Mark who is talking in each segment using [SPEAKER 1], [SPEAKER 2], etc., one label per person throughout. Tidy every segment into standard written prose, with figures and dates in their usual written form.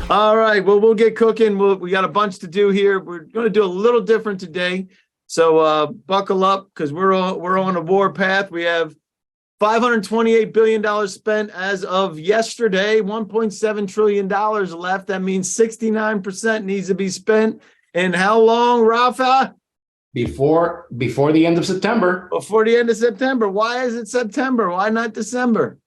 [SPEAKER 1] All right. Well, we'll get cooking. We got a bunch to do here. We're going to do a little different today. So buckle up because we're on a war path. We have $528 billion spent as of yesterday, $1.7 trillion left. That means 69% needs to be spent. And how long, Rafa?
[SPEAKER 2] Before the end of September.
[SPEAKER 1] Before the end of September. Why is it September? Why not December?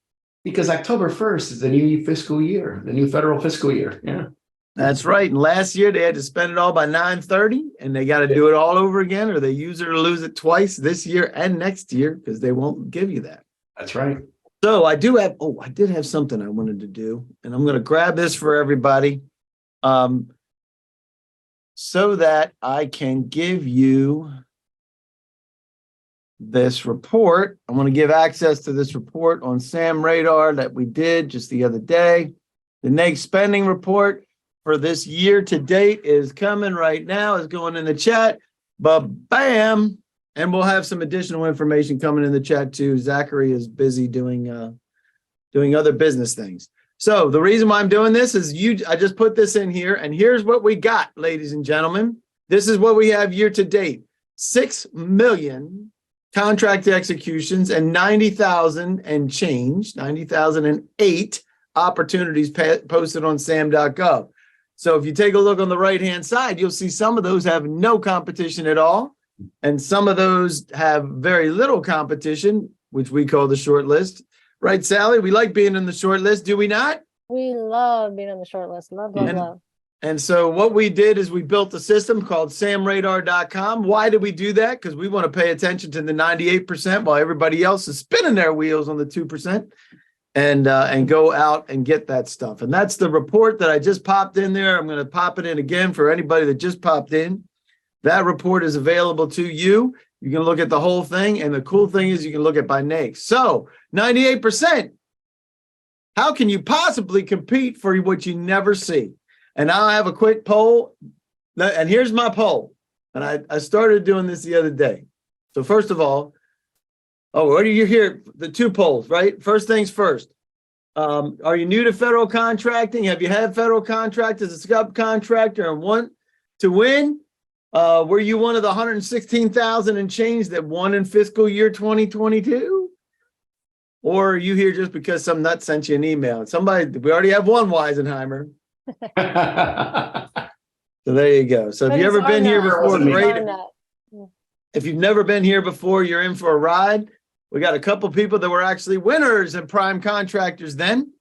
[SPEAKER 2] Because October 1st is the new fiscal year, the new federal fiscal year. Yeah.
[SPEAKER 1] That's right. And last year they had to spend it all by 9/30, and they got to do it all over again, or they use it or lose it twice this year and next year because they won't give you that.
[SPEAKER 2] That's right.
[SPEAKER 1] So I did have something I wanted to do, and I'm going to grab this for everybody so that I can give you this report. I want to give access to this report on Sam Radar that we did just the other day. The NAICS spending report for this year to date is coming right now. It's going in the chat. But bam, and we'll have some additional information coming in the chat too. Zachary is busy doing other business things. So the reason why I'm doing this is I just put this in here, and here's what we got, ladies and gentlemen. This is what we have year to date: 6 million contract executions and 90,000 and change, 90,008 opportunities posted on SAM.gov. So if you take a look on the right-hand side, you'll see some of those have no competition at all, and some of those have very little competition, which we call the short list. Right, Sally? We like being in the short list, do we not?
[SPEAKER 3] We love being on the short list. Love.
[SPEAKER 1] And so what we did is we built a system called samradar.com. Why did we do that? Because we want to pay attention to the 98% while everybody else is spinning their wheels on the 2%. And go out and get that stuff. And that's the report that I just popped in there. I'm going to pop it in again for anybody that just popped in. That report is available to you. You can look at the whole thing. And the cool thing is you can look at by NAICS. So 98%. How can you possibly compete for what you never see? And I'll have a quick poll. And here's my poll. And I started doing this the other day. So first of all, what do you hear? The 2 polls, right? First things first. Are you new to federal contracting? Have you had federal contract as a subcontractor and want to win? Were you one of the 116,000 and change that won in fiscal year 2022? Or are you here just because some nut sent you an email? We already have one Weisenheimer. So there you go. So if you've ever been here before, great. If you've never been here before, you're in for a ride. We got a couple people that were actually winners and prime contractors then.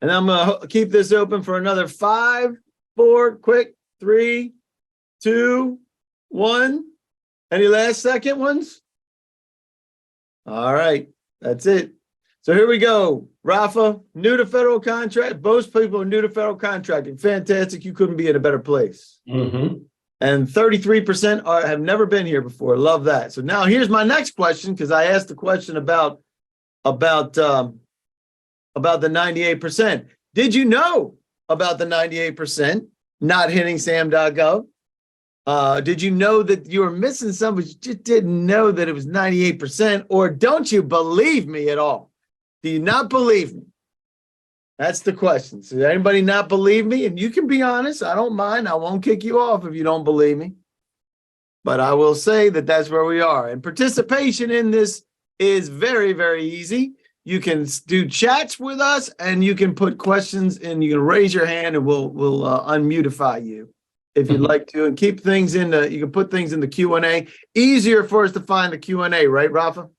[SPEAKER 1] And I'm going to keep this open for another 5, 4, quick, 3, 2, 1. Any last second ones? All right, that's it. So here we go. Rafa, new to federal contract. Most people are new to federal contracting. Fantastic. You couldn't be in a better place.
[SPEAKER 2] Mm-hmm.
[SPEAKER 1] And 33% have never been here before. Love that. So now here's my next question, because I asked the question about the 98%. Did you know about the 98% not hitting SAM.gov? Did you know that you were missing some, but you just didn't know that it was 98%? Or don't you believe me at all? Do you not believe me? That's the question. So anybody not believe me? And you can be honest. I don't mind. I won't kick you off if you don't believe me. But I will say that that's where we are. And participation in this is very, very easy. You can do chats with us, and you can put questions, and you can raise your hand, and we'll unmutify you if you'd like to, and keep things in the. You can put things in the Q&A. Easier for us to find the Q&A, right, Rafa?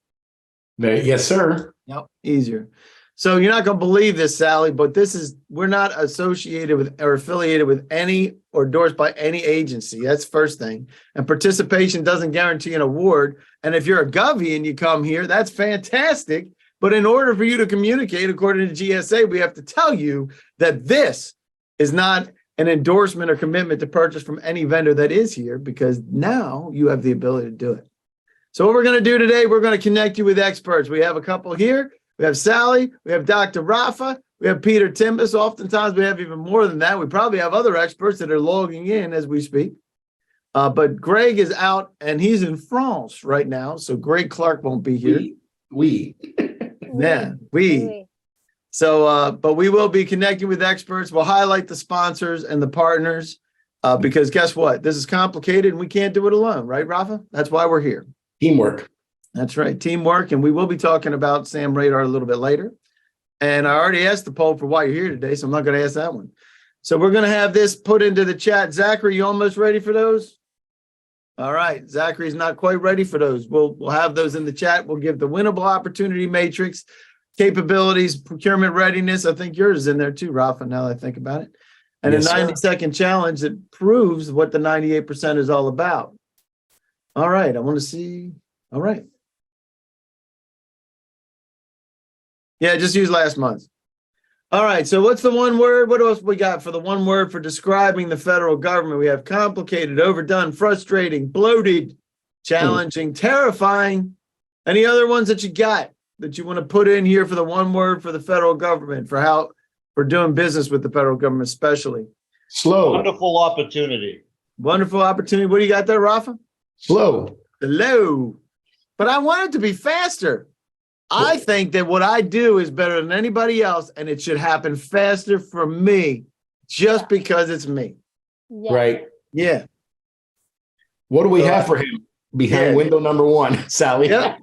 [SPEAKER 2] Yes, sir.
[SPEAKER 1] Yep, easier. So you're not going to believe this, Sally, but we're not associated with or affiliated with any or endorsed by any agency. That's the first thing. And participation doesn't guarantee an award. And if you're a Govy and you come here, that's fantastic. But in order for you to communicate, according to GSA, we have to tell you that this is not an endorsement or commitment to purchase from any vendor that is here, because now you have the ability to do it. So what we're going to do today, we're going to connect you with experts. We have a couple here. We have Sally, we have Dr. Rafa, we have Peter Timbus. Oftentimes we have even more than that. We probably have other experts that are logging in as we speak. But Greg is out and he's in France right now. So Greg Clark won't be here.
[SPEAKER 2] We.
[SPEAKER 1] Yeah, So, but we will be connecting with experts. We'll highlight the sponsors and the partners because guess what? This is complicated and we can't do it alone, right, Rafa? That's why we're here.
[SPEAKER 2] Teamwork.
[SPEAKER 1] That's right, teamwork. And we will be talking about Sam Radar a little bit later. And I already asked the poll for why you're here today, so I'm not going to ask that one. So we're going to have this put into the chat. Zachary, you almost ready for those? All right, Zachary's not quite ready for those. We'll have those in the chat. We'll give the winnable opportunity matrix, capabilities, procurement readiness. I think yours is in there too, Rafa, now that I think about it. And
[SPEAKER 2] Yes,
[SPEAKER 1] a 90-second challenge that proves what the 98% is all about. All right, I want to see. All right. Yeah, just use last month. All right, so what's the one word? What else we got for the one word for describing the federal government? We have complicated, overdone, frustrating, bloated, challenging, terrifying. Any other ones that you got that you want to put in here for the one word for the federal government, for how we're doing business with the federal government, especially?
[SPEAKER 2] Slow.
[SPEAKER 4] Wonderful opportunity.
[SPEAKER 1] Wonderful opportunity. What do you got there, Rafa?
[SPEAKER 2] Slow.
[SPEAKER 1] Hello. But I want it to be faster. I think that what I do is better than anybody else, and it should happen faster for me just because it's me.
[SPEAKER 3] Yeah.
[SPEAKER 2] Right.
[SPEAKER 1] Yeah.
[SPEAKER 2] What do we have for him behind
[SPEAKER 1] Yeah.
[SPEAKER 2] window number one, Sally?
[SPEAKER 1] Yep.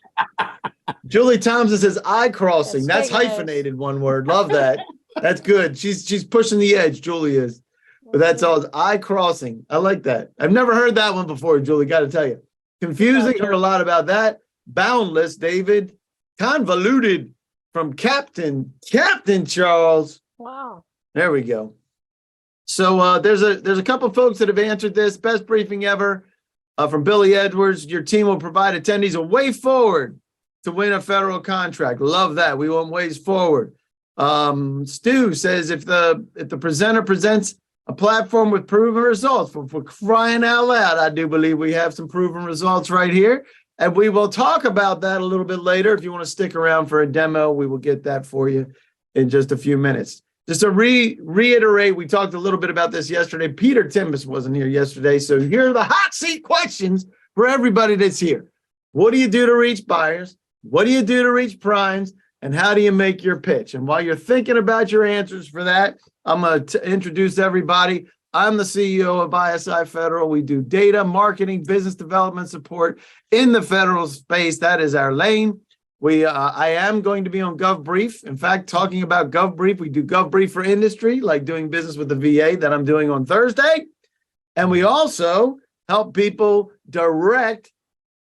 [SPEAKER 1] Julie Thompson says eye crossing.
[SPEAKER 3] That's
[SPEAKER 1] That's
[SPEAKER 3] great, guys.
[SPEAKER 1] hyphenated one word. Love that. That's good. She's pushing the edge, Julie is. But that's all eye crossing. I like that. I've never heard that one before, Julie, got to tell you. Confusing, heard a lot about that. Boundless, David. Convoluted from Captain Charles.
[SPEAKER 3] Wow.
[SPEAKER 1] There we go. So there's a couple folks that have answered this. Best briefing ever from Billy Edwards. Your team will provide attendees a way forward to win a federal contract. Love that. We want ways forward. Stu says if the presenter presents a platform with proven results, for crying out loud, I do believe we have some proven results right here. And we will talk about that a little bit later. If you want to stick around for a demo, we will get that for you in just a few minutes. Just to reiterate, we talked a little bit about this yesterday. Peter Timbus wasn't here yesterday. So here are the hot seat questions for everybody that's here. What do you do to reach buyers? What do you do to reach primes? And how do you make your pitch? And while you're thinking about your answers for that, I'm going to introduce everybody. I'm the CEO of ISI Federal. We do data, marketing, business development support in the federal space. That is our lane. I am going to be on GovBrief. In fact, talking about GovBrief, we do GovBrief for industry, like doing business with the VA that I'm doing on Thursday. And we also help people direct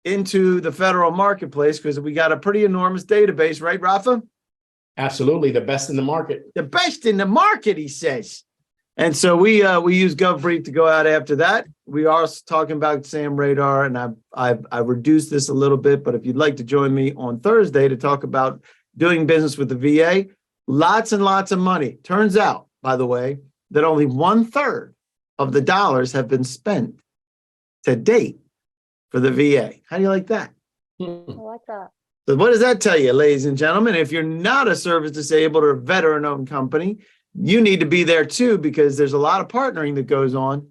[SPEAKER 1] into the federal marketplace because we got a pretty enormous database, right, Rafa?
[SPEAKER 2] Absolutely. The best in the market.
[SPEAKER 1] The best in the market, he says. And so we use GovBrief to go out after that. We are talking about Sam Radar, and I've reduced this a little bit, but if you'd like to join me on Thursday to talk about doing business with the VA, lots and lots of money. Turns out, by the way, that only 1/3 of the dollars have been spent to date for the VA. How do you like that?
[SPEAKER 3] I like that.
[SPEAKER 1] So what does that tell you, ladies and gentlemen? If you're not a service disabled or veteran-owned company, you need to be there too, because there's a lot of partnering that goes on,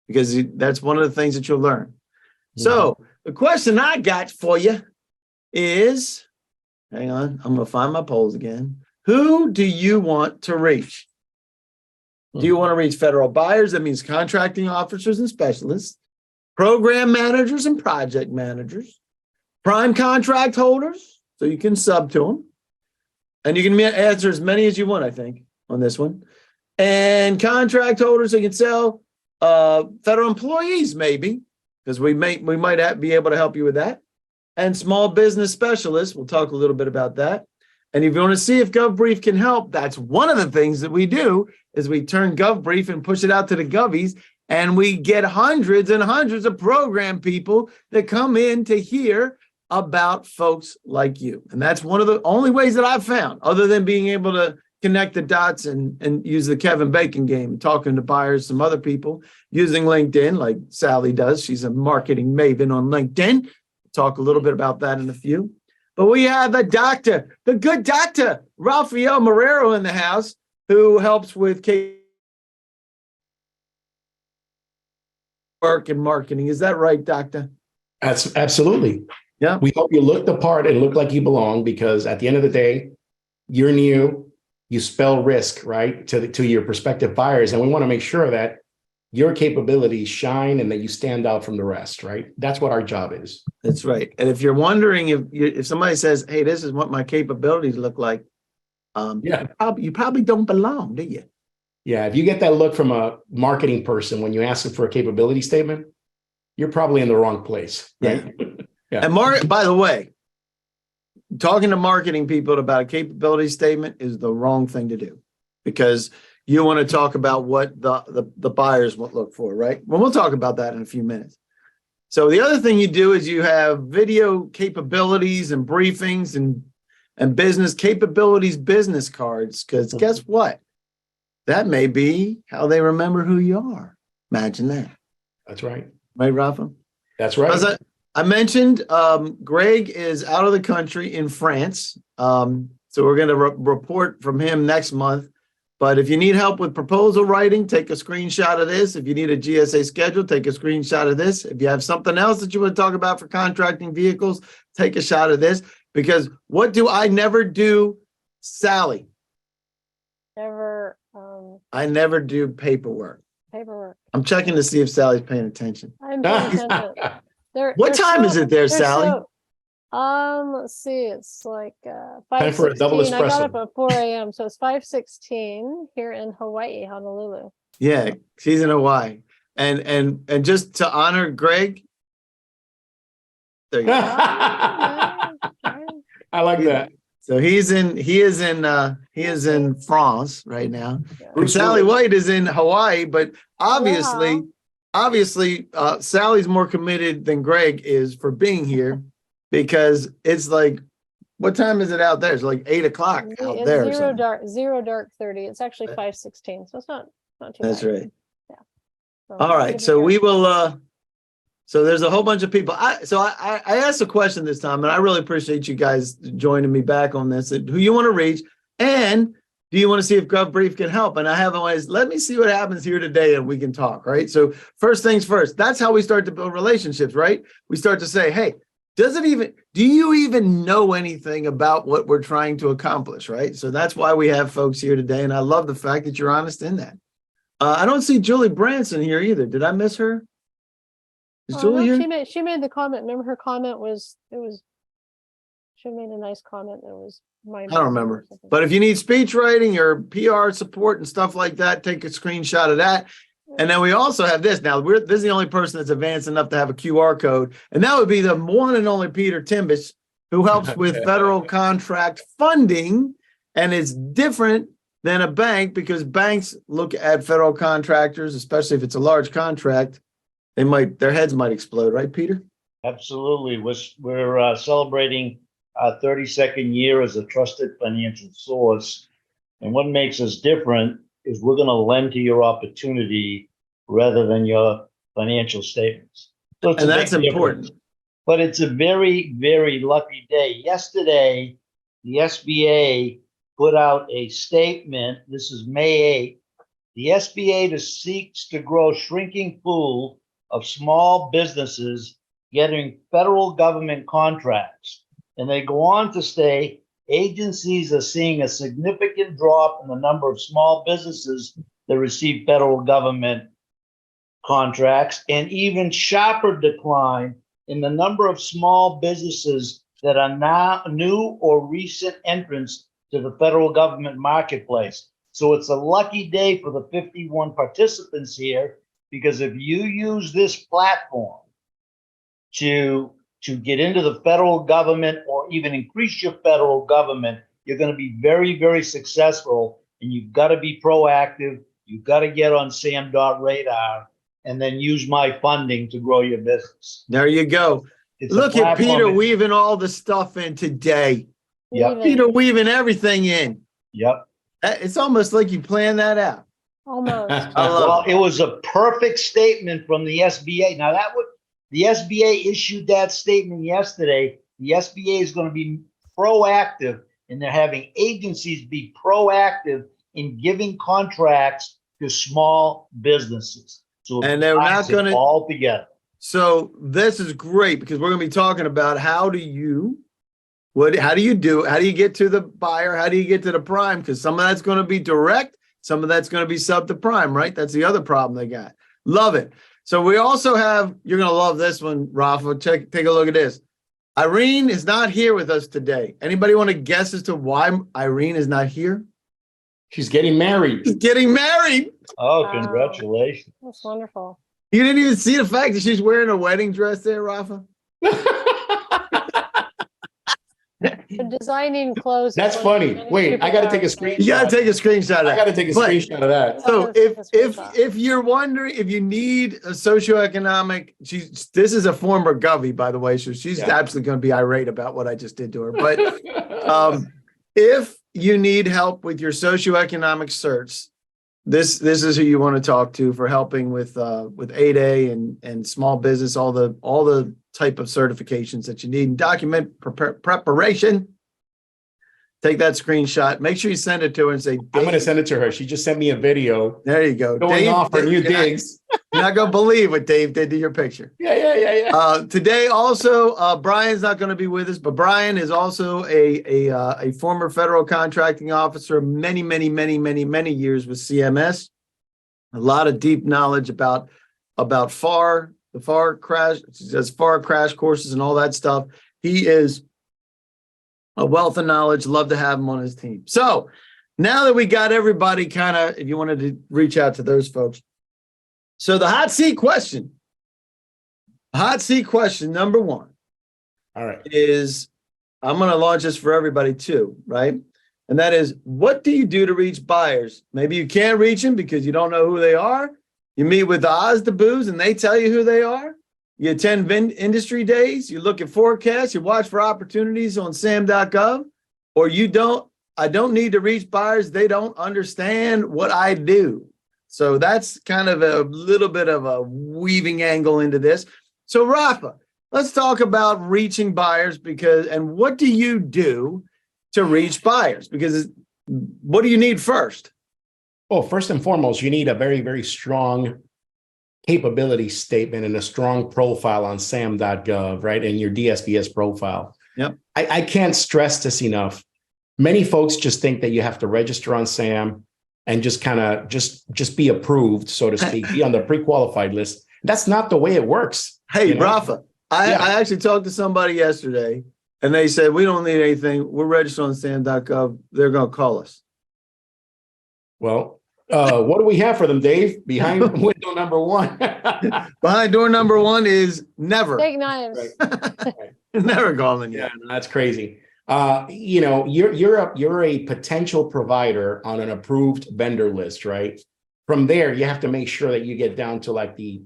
[SPEAKER 1] because that's one of the things that you'll learn. Mm-hmm. So the question I got for you is, hang on, I'm going to find my polls again. Who do you want to reach? Do you want to reach federal buyers? That means contracting officers and specialists, program managers and project managers, prime contract holders, so you can sub to them. And you can answer as many as you want, I think, on this one. And contract holders, so you can sell federal employees, maybe, because we might be able to help you with that. And small business specialists, we'll talk a little bit about that. And if you want to see if GovBrief can help, that's one of the things that we do, is we turn GovBrief and push it out to the govies, and we get hundreds and hundreds of program people that come in to hear about folks like you. And that's one of the only ways that I've found, other than being able to connect the dots and use the Kevin Bacon game, talking to buyers, some other people, using LinkedIn like Sally does. She's a marketing maven on LinkedIn. Talk a little bit about that in a few. But we have a doctor, the good doctor, Rafael Marrero in the house, who helps with work and marketing. Is that right, doctor?
[SPEAKER 2] That's absolutely.
[SPEAKER 1] Yeah.
[SPEAKER 2] We hope you look the part and look like you belong, because at the end of the day, you're new. you spell risk, right, to your prospective buyers. And we want to make sure that your capabilities shine and that you stand out from the rest, right? That's what our job is.
[SPEAKER 1] That's right. And if you're wondering if somebody says, "Hey, this is what my capabilities look like,"
[SPEAKER 2] Yeah.
[SPEAKER 1] you probably don't belong, do you?
[SPEAKER 2] Yeah. If you get that look from a marketing person when you ask them for a capability statement, you're probably in the wrong place, right? Yeah.
[SPEAKER 1] And by the way, talking to marketing people about a capability statement is the wrong thing to do, because you want to talk about what the buyers will look for, right? Well, we'll talk about that in a few minutes. So the other thing you do is you have video capabilities and briefings and business capabilities business cards, because guess what? That may be how they remember who you are. Imagine that.
[SPEAKER 2] That's right.
[SPEAKER 1] Right, Rafa?
[SPEAKER 2] That's right.
[SPEAKER 1] As I mentioned, Greg is out of the country in France. So we're going to report from him next month. But if you need help with proposal writing, take a screenshot of this. If you need a GSA schedule, take a screenshot of this. If you have something else that you want to talk about for contracting vehicles, take a shot of this. Because what do I never do, Sally?
[SPEAKER 3] Never,
[SPEAKER 1] I never do paperwork.
[SPEAKER 3] paperwork.
[SPEAKER 1] I'm checking to see if Sally's paying attention.
[SPEAKER 3] I'm paying attention.
[SPEAKER 1] What time is it there, Sally?
[SPEAKER 3] Let's see, it's like
[SPEAKER 2] Time for a double
[SPEAKER 3] 5:16. I got
[SPEAKER 2] espresso.
[SPEAKER 3] up at 4 a.m. So it's 5:16 here in Hawaii, Honolulu.
[SPEAKER 1] Yeah, she's in Hawaii. And just to honor Greg, there you go.
[SPEAKER 2] I like that.
[SPEAKER 1] So he is in France right now. And Sally White is in Hawaii, but obviously, Sally's more committed than Greg is for being here, because it's like, what time is it out there? It's like 8 o'clock out
[SPEAKER 3] It's
[SPEAKER 1] there. or something.
[SPEAKER 3] zero dark 30. It's actually 5:16, so it's not too
[SPEAKER 1] That's
[SPEAKER 3] bad.
[SPEAKER 1] right.
[SPEAKER 3] Yeah. So
[SPEAKER 1] All
[SPEAKER 3] good
[SPEAKER 1] right.
[SPEAKER 3] to
[SPEAKER 1] So
[SPEAKER 3] be
[SPEAKER 1] we
[SPEAKER 3] here.
[SPEAKER 1] will, so there's a whole bunch of people. I asked a question this time, and I really appreciate you guys joining me back on this. Who you want to reach, and do you want to see if GovBrief can help? And I have always, let me see what happens here today and we can talk, right? So first things first, that's how we start to build relationships, right? We start to say, hey, do you even know anything about what we're trying to accomplish, right? So that's why we have folks here today. And I love the fact that you're honest in that. I don't see Julie Branson here either. Did I miss her? Is Julie
[SPEAKER 3] No,
[SPEAKER 1] here?
[SPEAKER 3] she made the comment. Remember her comment she made a nice comment. It was my.
[SPEAKER 1] I don't remember. But if you need speech writing or PR support and stuff like that, take a screenshot of that. And then we also have this. Now, this is the only person that's advanced enough to have a QR code. And that would be the one and only Peter Timbus, who helps with federal contract funding. And it's different than a bank, because banks look at federal contractors, especially if it's a large contract, their heads might explode, right, Peter?
[SPEAKER 4] Absolutely. We're celebrating our 32nd year as a trusted financial source. And what makes us different is we're going to lend to your opportunity rather than your financial statements. So it's
[SPEAKER 1] And
[SPEAKER 4] a
[SPEAKER 1] that's
[SPEAKER 4] big
[SPEAKER 1] important.
[SPEAKER 4] difference. But it's a very, very lucky day. Yesterday, the SBA put out a statement. This is May 8th. The SBA seeks to grow shrinking pool of small businesses getting federal government contracts. And they go on to say, agencies are seeing a significant drop in the number of small businesses that receive federal government contracts, and even sharper decline in the number of small businesses that are now new or recent entrants to the federal government marketplace. So it's a lucky day for the 51 participants here, because if you use this platform to get into the federal government or even increase your federal government, you're going to be very, very successful. And you've got to be proactive. You've got to get on SAM.radar and then use my funding to grow your business.
[SPEAKER 1] There you go.
[SPEAKER 4] It's a
[SPEAKER 1] Look at
[SPEAKER 4] platform
[SPEAKER 1] Peter
[SPEAKER 4] that-
[SPEAKER 1] weaving all the stuff in today.
[SPEAKER 4] Yep.
[SPEAKER 1] Peter weaving everything in.
[SPEAKER 4] Yep.
[SPEAKER 1] It's almost like you planned that out.
[SPEAKER 3] Almost.
[SPEAKER 1] I love
[SPEAKER 4] Well, it was a perfect statement from the SBA. Now the SBA issued that statement yesterday. The SBA is going to be proactive, and they're having agencies be proactive in giving contracts to small businesses. So
[SPEAKER 1] And they're not
[SPEAKER 4] ties it
[SPEAKER 1] gonna-
[SPEAKER 4] all together.
[SPEAKER 1] So this is great, because we're going to be talking about how do you How do you get to the buyer? How do you get to the prime? Because some of that's going to be direct, some of that's going to be sub to prime, right? That's the other problem they got. Love it. So we also have, you're going to love this one, Rafa. Take a look at this. Irene is not here with us today. Anybody want to guess as to why Irene is not here?
[SPEAKER 2] She's getting married.
[SPEAKER 1] She's getting married.
[SPEAKER 4] Oh,
[SPEAKER 3] Wow.
[SPEAKER 4] congratulations.
[SPEAKER 3] That's wonderful.
[SPEAKER 1] You didn't even see the fact that she's wearing a wedding dress there, Rafa?
[SPEAKER 3] For designing clothes.
[SPEAKER 2] That's
[SPEAKER 3] is
[SPEAKER 2] funny.
[SPEAKER 3] really
[SPEAKER 2] Wait, I got to take a
[SPEAKER 3] superpower.
[SPEAKER 2] screenshot.
[SPEAKER 1] You got to take a screenshot of
[SPEAKER 2] I
[SPEAKER 1] that.
[SPEAKER 2] got to take a
[SPEAKER 1] But-
[SPEAKER 2] screenshot of that.
[SPEAKER 1] So
[SPEAKER 3] That's
[SPEAKER 1] if you're wondering, if you need a socioeconomic, this is a former Govey, by the way, so she's
[SPEAKER 2] Yeah.
[SPEAKER 1] absolutely going to be irate about what I just did to her. But if you need help with your socioeconomic certs, this is who you want to talk to for helping with 8A and small business, all the type of certifications that you need, document preparation. Take that screenshot. Make sure you send it to her and say,
[SPEAKER 2] I'm going to send it to her. She just sent me a video
[SPEAKER 1] there you go.
[SPEAKER 2] going off her new
[SPEAKER 1] you're not-
[SPEAKER 2] digs.
[SPEAKER 1] You're not gonna believe what Dave did to your picture.
[SPEAKER 2] Yeah.
[SPEAKER 1] Today also, Brian's not going to be with us, but Brian is also a former federal contracting officer, many years with CMS. A lot of deep knowledge about FAR, the FAR crash, does FAR crash courses and all that stuff. He is a wealth of knowledge. Love to have him on his team. So now that we got everybody kind of, if you wanted to reach out to those folks. So the hot seat question number one
[SPEAKER 2] All right.
[SPEAKER 1] is, I'm going to launch this for everybody too, right? And that is, what do you do to reach buyers? Maybe you can't reach them because you don't know who they are. You meet with the Oz the Boos and they tell you who they are. You attend industry days. You look at forecasts. You watch for opportunities on sam.gov. Or I don't need to reach buyers. They don't understand what I do. So that's kind of a little bit of a weaving angle into this. So Rafa, let's talk about reaching buyers and what do you do to reach buyers? Because what do you need first?
[SPEAKER 2] Well, first and foremost, you need a very, very strong capability statement and a strong profile on sam.gov, right? And your DSPS profile.
[SPEAKER 1] Yep.
[SPEAKER 2] I can't stress this enough. Many folks just think that you have to register on SAM and just kind of just be approved, so to speak, be on the pre-qualified list. That's not the way it works.
[SPEAKER 1] Hey,
[SPEAKER 2] You know?
[SPEAKER 1] Rafa, I actually talked to somebody yesterday and they said, we don't need anything. We're registered on sam.gov. They're going to call us.
[SPEAKER 2] Well, what do we have for them, Dave? Behind window number one.
[SPEAKER 1] Behind door number one is never,
[SPEAKER 3] Steak knives.
[SPEAKER 2] Right.
[SPEAKER 1] never calling you.
[SPEAKER 2] Yeah, no, that's crazy. You're a potential provider on an approved vendor list, right? From there, you have to make sure that you get down to like the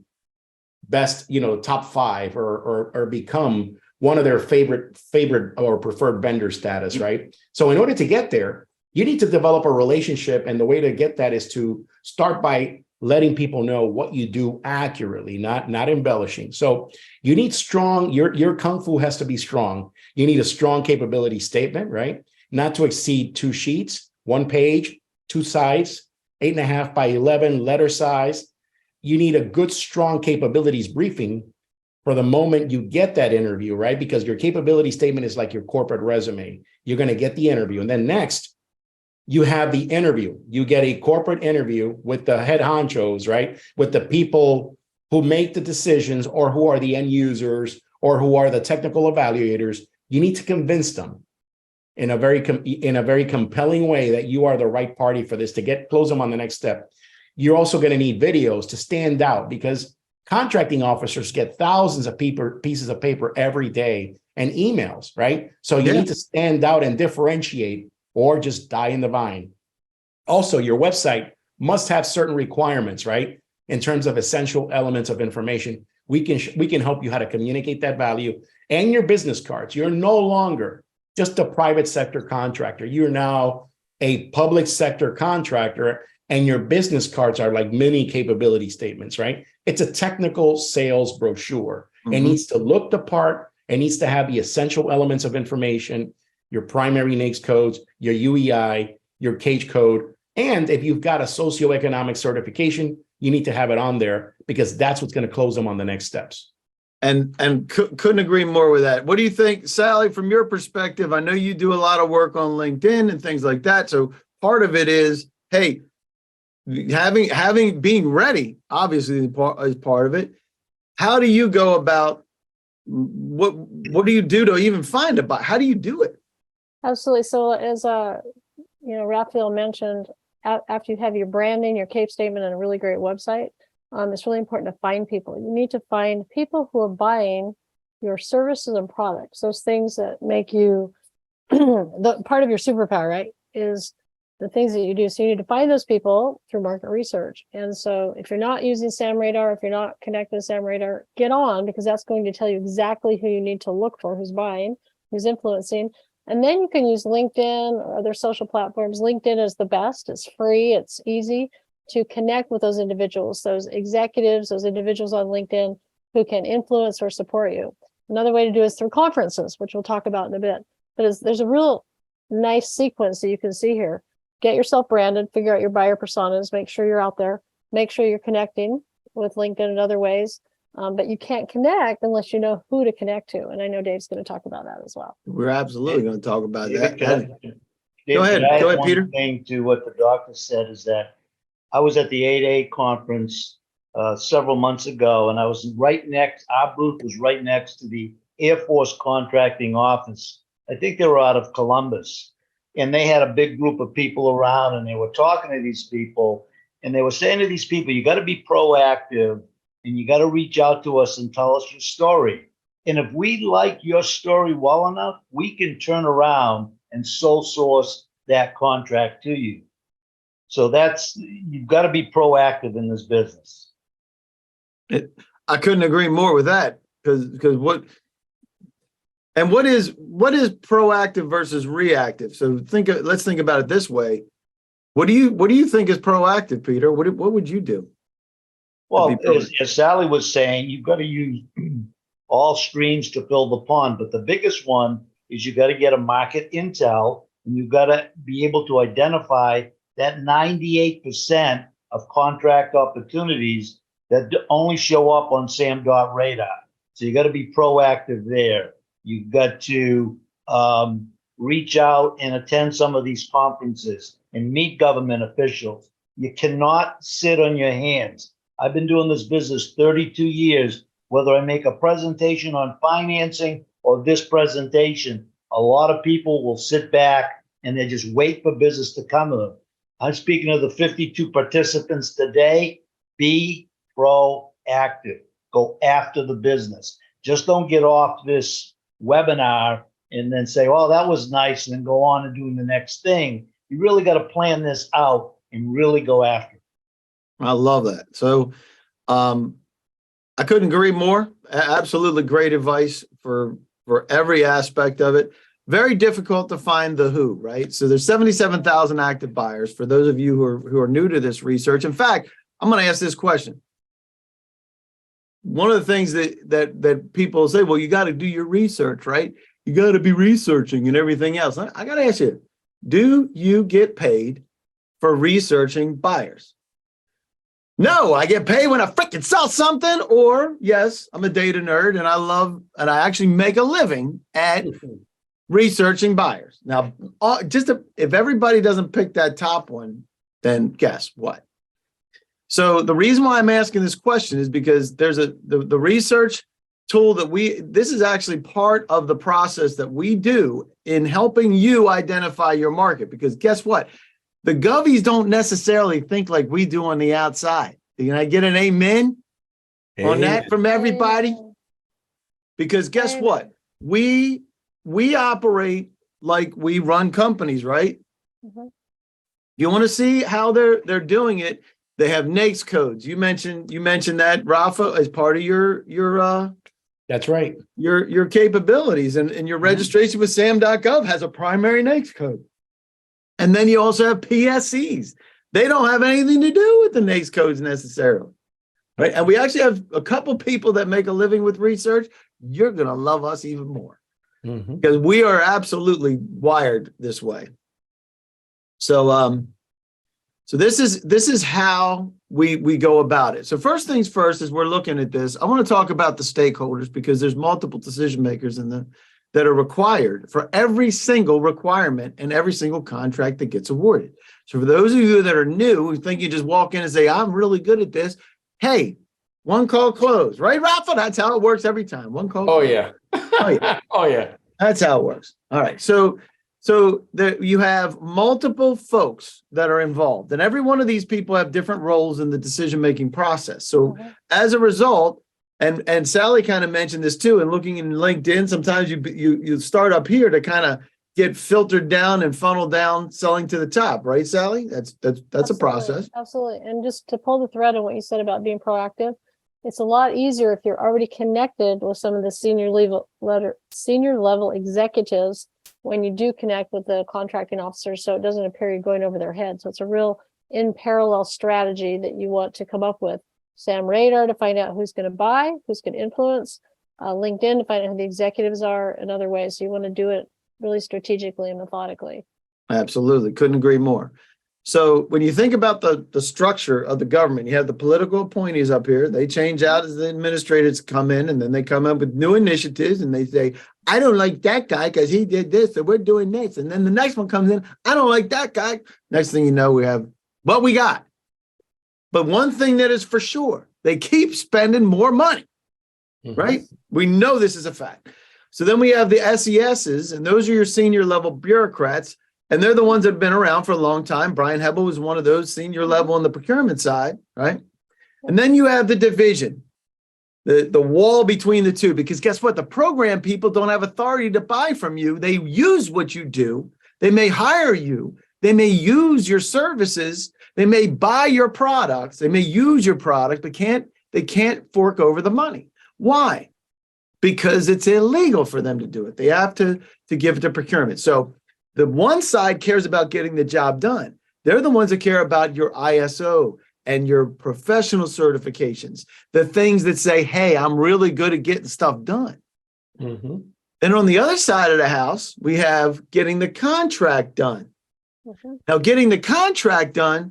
[SPEAKER 2] best, top 5 or become one of their favorite or preferred vendor status, right? So in order to get there, you need to develop a relationship. And the way to get that is to start by letting people know what you do accurately, not embellishing. So you need strong, your Kung Fu has to be strong. You need a strong capability statement, right? Not to exceed 2 sheets, 1 page, 2 sides, 8.5 by 11 letter size. You need a good, strong capabilities briefing for the moment you get that interview, right? Because your capability statement is like your corporate resume. You're going to get the interview. And then next, you have the interview. You get a corporate interview with the head honchos, right? With the people who make the decisions or who are the end users or who are the technical evaluators. You need to convince them in a very compelling way that you are the right party for this to close them on the next step. You're also going to need videos to stand out because contracting officers get thousands of pieces of paper every day and emails, right? So you need to stand out and differentiate or just die in the vine. Also, your website must have certain requirements, right? In terms of essential elements of information. We can help you how to communicate that value and your business cards. You're no longer just a private sector contractor. You're now a public sector contractor, and your business cards are like mini capability statements, right? It's a technical sales brochure. It needs to look the part. It needs to have the essential elements of information, your primary NAICS codes, your UEI, your CAGE code. And if you've got a socioeconomic certification, you need to have it on there because that's what's going to close them on the next steps.
[SPEAKER 1] And couldn't agree more with that. What do you think, Sally, from your perspective? I know you do a lot of work on LinkedIn and things like that. So part of it is, hey, being ready, obviously is part of it. How do you go about what do you do to even find a buyer? How do you do it?
[SPEAKER 3] Absolutely. So as Raphael mentioned, after you have your branding, your CAPE statement, and a really great website, it's really important to find people. You need to find people who are buying your services and products, those things that make you the part of your superpower, right? Is the things that you do. So you need to find those people through market research. And so if you're not using SamRadar, if you're not connected to SamRadar, get on, because that's going to tell you exactly who you need to look for, who's buying, who's influencing. And then you can use LinkedIn or other social platforms. LinkedIn is the best. It's free. It's easy to connect with those individuals, those executives, those individuals on LinkedIn who can influence or support you. Another way to do it is through conferences, which we'll talk about in a bit. But there's a real nice sequence that you can see here. Get yourself branded, figure out your buyer personas, make sure you're out there, make sure you're connecting with LinkedIn in other ways. But you can't connect unless you know who to connect to. And I know Dave's going to talk about that as well.
[SPEAKER 1] We're absolutely going to talk about
[SPEAKER 4] David,
[SPEAKER 1] that.
[SPEAKER 4] David,
[SPEAKER 1] ahead,
[SPEAKER 4] can I
[SPEAKER 1] go
[SPEAKER 4] add
[SPEAKER 1] ahead,
[SPEAKER 4] one
[SPEAKER 1] Peter.
[SPEAKER 4] thing to what the doctor said is that I was at the 8A conference several months ago, and I was our booth was right next to the Air Force contracting office. I think they were out of Columbus, and they had a big group of people around, and they were talking to these people, and they were saying to these people, you got to be proactive, and you got to reach out to us and tell us your story. And if we like your story well enough, we can turn around and sole source that contract to you. So you've got to be proactive in this business.
[SPEAKER 1] I couldn't agree more with that, because what is proactive versus reactive? So let's think about it this way. What do you think is proactive, Peter? What would you do?
[SPEAKER 4] Well, as Sally was saying, you've got to use all streams to fill the pond, but the biggest one is you got to get a market intel, and you've got to be able to identify that 98% of contract opportunities that only show up on SAM.radar. So you got to be proactive there. You've got to reach out and attend some of these conferences and meet government officials. You cannot sit on your hands. I've been doing this business 32 years. Whether I make a presentation on financing or this presentation, a lot of people will sit back and they just wait for business to come to them. I'm speaking of the 52 participants today. Be proactive. Go after the business. Just don't get off this webinar and then say, oh, that was nice, and then go on and doing the next thing. You really got to plan this out and really go after it.
[SPEAKER 1] I love that. So I couldn't agree more. Absolutely great advice for every aspect of it. Very difficult to find the who, right? So there's 77,000 active buyers. For those of you who are new to this research, in fact, I'm going to ask this question. One of the things that people say, well, you got to do your research, right? You got to be researching and everything else. I got to ask you, do you get paid for researching buyers? No, I get paid when I freaking sell something, or yes, I'm a data nerd and I actually make a living at researching buyers. Now, if everybody doesn't pick that top one, then guess what? So the reason why I'm asking this question is because there's the research tool this is actually part of the process that we do in helping you identify your market, because guess what? The govies don't necessarily think like we do on the outside. Can I get an amen on that from everybody? Because guess what? We operate like we run companies, right?
[SPEAKER 3] Mm-hmm.
[SPEAKER 1] You want to see how they're doing it? They have NAICS codes. You mentioned that, Rafa, as part of your
[SPEAKER 2] That's right.
[SPEAKER 1] Your capabilities, and your registration with SAM.gov has a primary NAICS code. And then you also have PSCs. They don't have anything to do with the NAICS codes necessarily, right? And we actually have a couple people that make a living with research. You're going to love us even more, because we are absolutely wired this way. So, so this is how we go about it. So first things first, as we're looking at this, I want to talk about the stakeholders because there's multiple decision makers that are required for every single requirement and every single contract that gets awarded. So for those of you that are new who think you just walk in and say, I'm really good at this, hey, one call close, right, Rafa? That's how it works every time. One call.
[SPEAKER 2] Oh
[SPEAKER 1] close.
[SPEAKER 2] yeah.
[SPEAKER 1] Oh, yeah.
[SPEAKER 2] Oh yeah.
[SPEAKER 1] That's how it works. All right. So you have multiple folks that are involved, and every one of these people have different roles in the decision-making process. So as a result, and Sally kind of mentioned this too, and looking in LinkedIn, sometimes you start up here to kind of get filtered down and funneled down, selling to the top, right, Sally? That's a
[SPEAKER 3] Absolutely,
[SPEAKER 1] process.
[SPEAKER 3] Absolutely. And just to pull the thread on what you said about being proactive, it's a lot easier if you're already connected with some of the senior level executives when you do connect with the contracting officers, so it doesn't appear you're going over their head. So it's a real in parallel strategy that you want to come up with. Sam Radar to find out who's going to buy, who's going to influence, LinkedIn to find out who the executives are, and other ways. So you want to do it really strategically and methodically.
[SPEAKER 1] Absolutely. Couldn't agree more. So when you think about the structure of the government, you have the political appointees up here. They change out as the administrators come in, and then they come up with new initiatives and they say, I don't like that guy because he did this, so we're doing this. And then the next one comes in, I don't like that guy. Next thing you know, we have what we got. But one thing that is for sure, they keep spending more money, right? We know this is a fact. So then we have the SESs, and those are your senior level bureaucrats. And they're the ones that have been around for a long time. Brian Hebel was one of those senior level on the procurement side, right? And then you have the division, the wall between the two, because guess what? The program people don't have authority to buy from you. They use what you do. They may hire you. They may use your services. They may buy your products. They may use your product, but they can't fork over the money. Why? Because it's illegal for them to do it. They have to give it to procurement. So the one side cares about getting the job done. They're the ones that care about your ISO and your professional certifications, the things that say, hey, I'm really good at getting stuff done. And on the other side of the house, we have getting the contract done. Now, getting the contract done,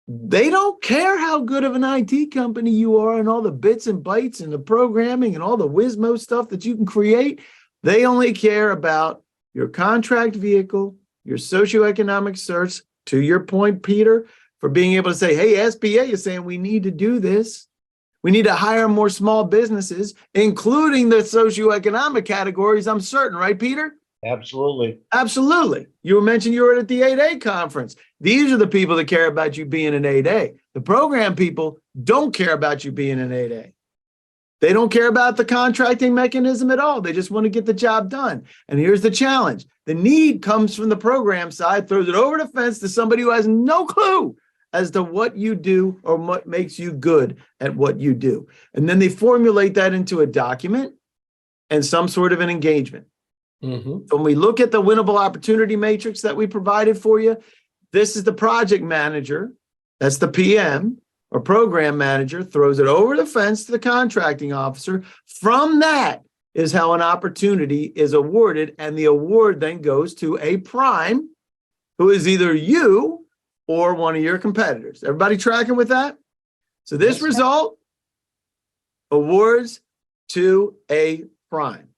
[SPEAKER 1] they don't care how good of an IT company you are and all the bits and bytes and the programming and all the Wizmo stuff that you can create. They only care about your contract vehicle, your socioeconomic search, to your point, Peter, for being able to say, hey, SBA is saying we need to do this. We need to hire more small businesses, including the socioeconomic categories, I'm certain, right, Peter?
[SPEAKER 4] Absolutely.
[SPEAKER 1] Absolutely. You mentioned you were at the 8A conference. These are the people that care about you being an 8A. The program people don't care about you being an 8A. They don't care about the contracting mechanism at all. They just want to get the job done. And here's the challenge. The need comes from the program side, throws it over the fence to somebody who has no clue as to what you do or what makes you good at what you do. And then they formulate that into a document and some sort of an engagement. So when we look at the winnable opportunity matrix that we provided for you, this is the project manager. That's the PM. Or program manager throws it over the fence to the contracting officer. From that is how an opportunity is awarded, and the award then goes to a prime, who is either you or one of your competitors. Everybody tracking with that? So this result awards to a prime.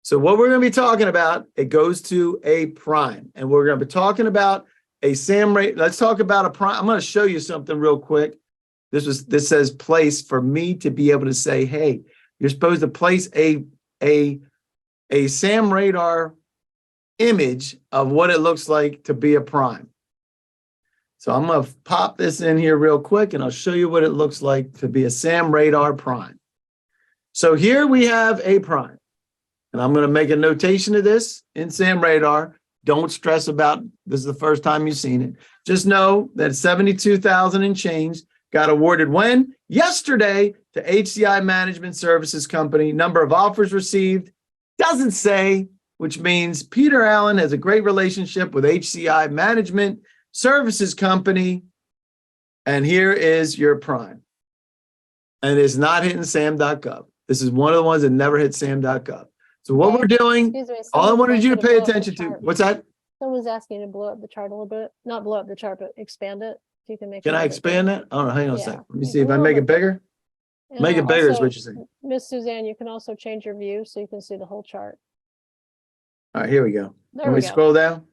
[SPEAKER 1] So what we're going to be talking about, it goes to a prime, and we're going to be talking about a SAM rate. Let's talk about a prime. I'm going to show you something real quick. This says place for me to be able to say, hey, you're supposed to place a SAM radar image of what it looks like to be a prime. So I'm going to pop this in here real quick and I'll show you what it looks like to be a SAM radar prime. So here we have a prime, and I'm going to make a notation of this in SAM radar. Don't stress about this is the first time you've seen it. Just know that 72,000 and change got awarded when? Yesterday to HCI Management Services Company. Number of offers received doesn't say, which means Peter Allen has a great relationship with HCI Management Services Company. And here is your prime. And it's not hitting SAM.gov. This is one of the ones that never hit SAM.gov. So what we're doing,
[SPEAKER 3] Excuse me,
[SPEAKER 1] all I
[SPEAKER 3] someone's
[SPEAKER 1] wanted you to
[SPEAKER 3] asking
[SPEAKER 1] pay
[SPEAKER 3] blow up the
[SPEAKER 1] attention to,
[SPEAKER 3] chart.
[SPEAKER 1] what's that?
[SPEAKER 3] Someone's asking you to blow up the chart a little bit. Not blow up the chart, but expand it. you can make.
[SPEAKER 1] Can
[SPEAKER 3] it a
[SPEAKER 1] I
[SPEAKER 3] little bit
[SPEAKER 1] expand
[SPEAKER 3] bigger.
[SPEAKER 1] that? Oh, hang on a
[SPEAKER 3] Yeah.
[SPEAKER 1] second. Let me
[SPEAKER 3] A
[SPEAKER 1] see if I
[SPEAKER 3] little
[SPEAKER 1] make it
[SPEAKER 3] bit.
[SPEAKER 1] bigger.
[SPEAKER 3] And
[SPEAKER 1] Make it bigger is
[SPEAKER 3] also,
[SPEAKER 1] what you're saying.
[SPEAKER 3] Miss Suzanne, you can also change your view so you can see the whole chart.
[SPEAKER 1] All right, here we go.
[SPEAKER 3] There
[SPEAKER 1] Let
[SPEAKER 3] we
[SPEAKER 1] me
[SPEAKER 3] go.
[SPEAKER 1] scroll down.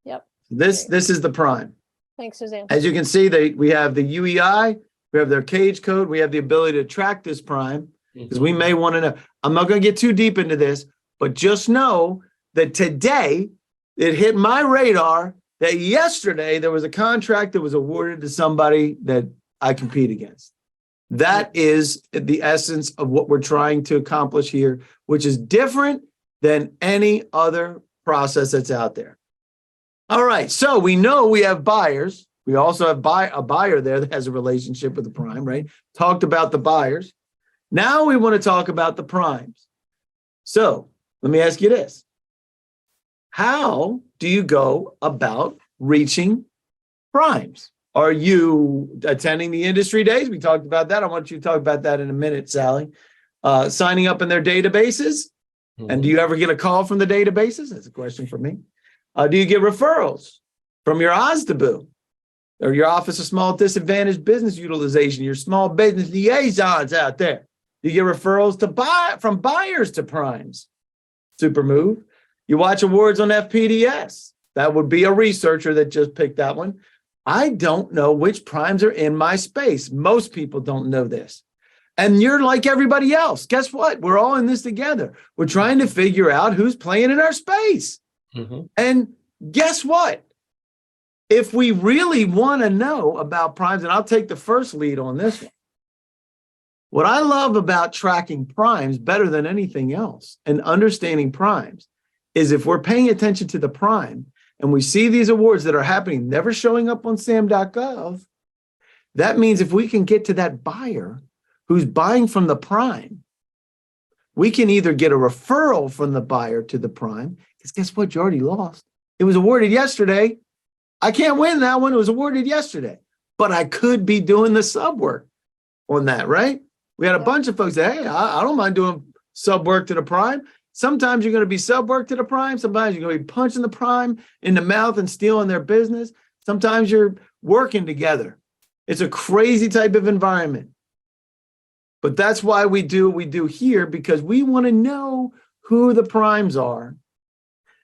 [SPEAKER 3] Yep.
[SPEAKER 1] This is the prime.
[SPEAKER 3] Thanks, Suzanne.
[SPEAKER 1] As you can see, we have the UEI, we have their cage code, we have the ability to track this prime, because we may want to know. I'm not going to get too deep into this, but just know that today it hit my radar that yesterday there was a contract that was awarded to somebody that I compete against. That is the essence of what we're trying to accomplish here, which is different than any other process that's out there. All right, so we know we have buyers. We also have a buyer there that has a relationship with the prime, right? Talked about the buyers. Now we want to talk about the primes. So let me ask you this. How do you go about reaching primes? Are you attending the industry days? We talked about that. I want you to talk about that in a minute, Sally. Signing up in their databases. And do you ever get a call from the databases? That's a question for me. Do you get referrals from your OSDBU or your Office of Small Disadvantaged Business Utilization, your small business liaisons out there? Do you get referrals from buyers to primes? Super move. You watch awards on FPDS. That would be a researcher that just picked that one. I don't know which primes are in my space. Most people don't know this. And you're like everybody else. Guess what? We're all in this together. We're trying to figure out who's playing in our space. And guess what? If we really want to know about primes, and I'll take the first lead on this one. What I love about tracking primes better than anything else and understanding primes is if we're paying attention to the prime and we see these awards that are happening, never showing up on SAM.gov, that means if we can get to that buyer who's buying from the prime, we can either get a referral from the buyer to the prime, because guess what? You already lost. It was awarded yesterday. I can't win that one. It was awarded yesterday, but I could be doing the sub work on that, right? We had a bunch of folks that, hey, I don't mind doing sub work to the prime. Sometimes you're going to be sub work to the prime. Sometimes you're going to be punching the prime in the mouth and stealing their business. Sometimes you're working together. It's a crazy type of environment. But that's why we do what we do here, because we want to know who the primes are.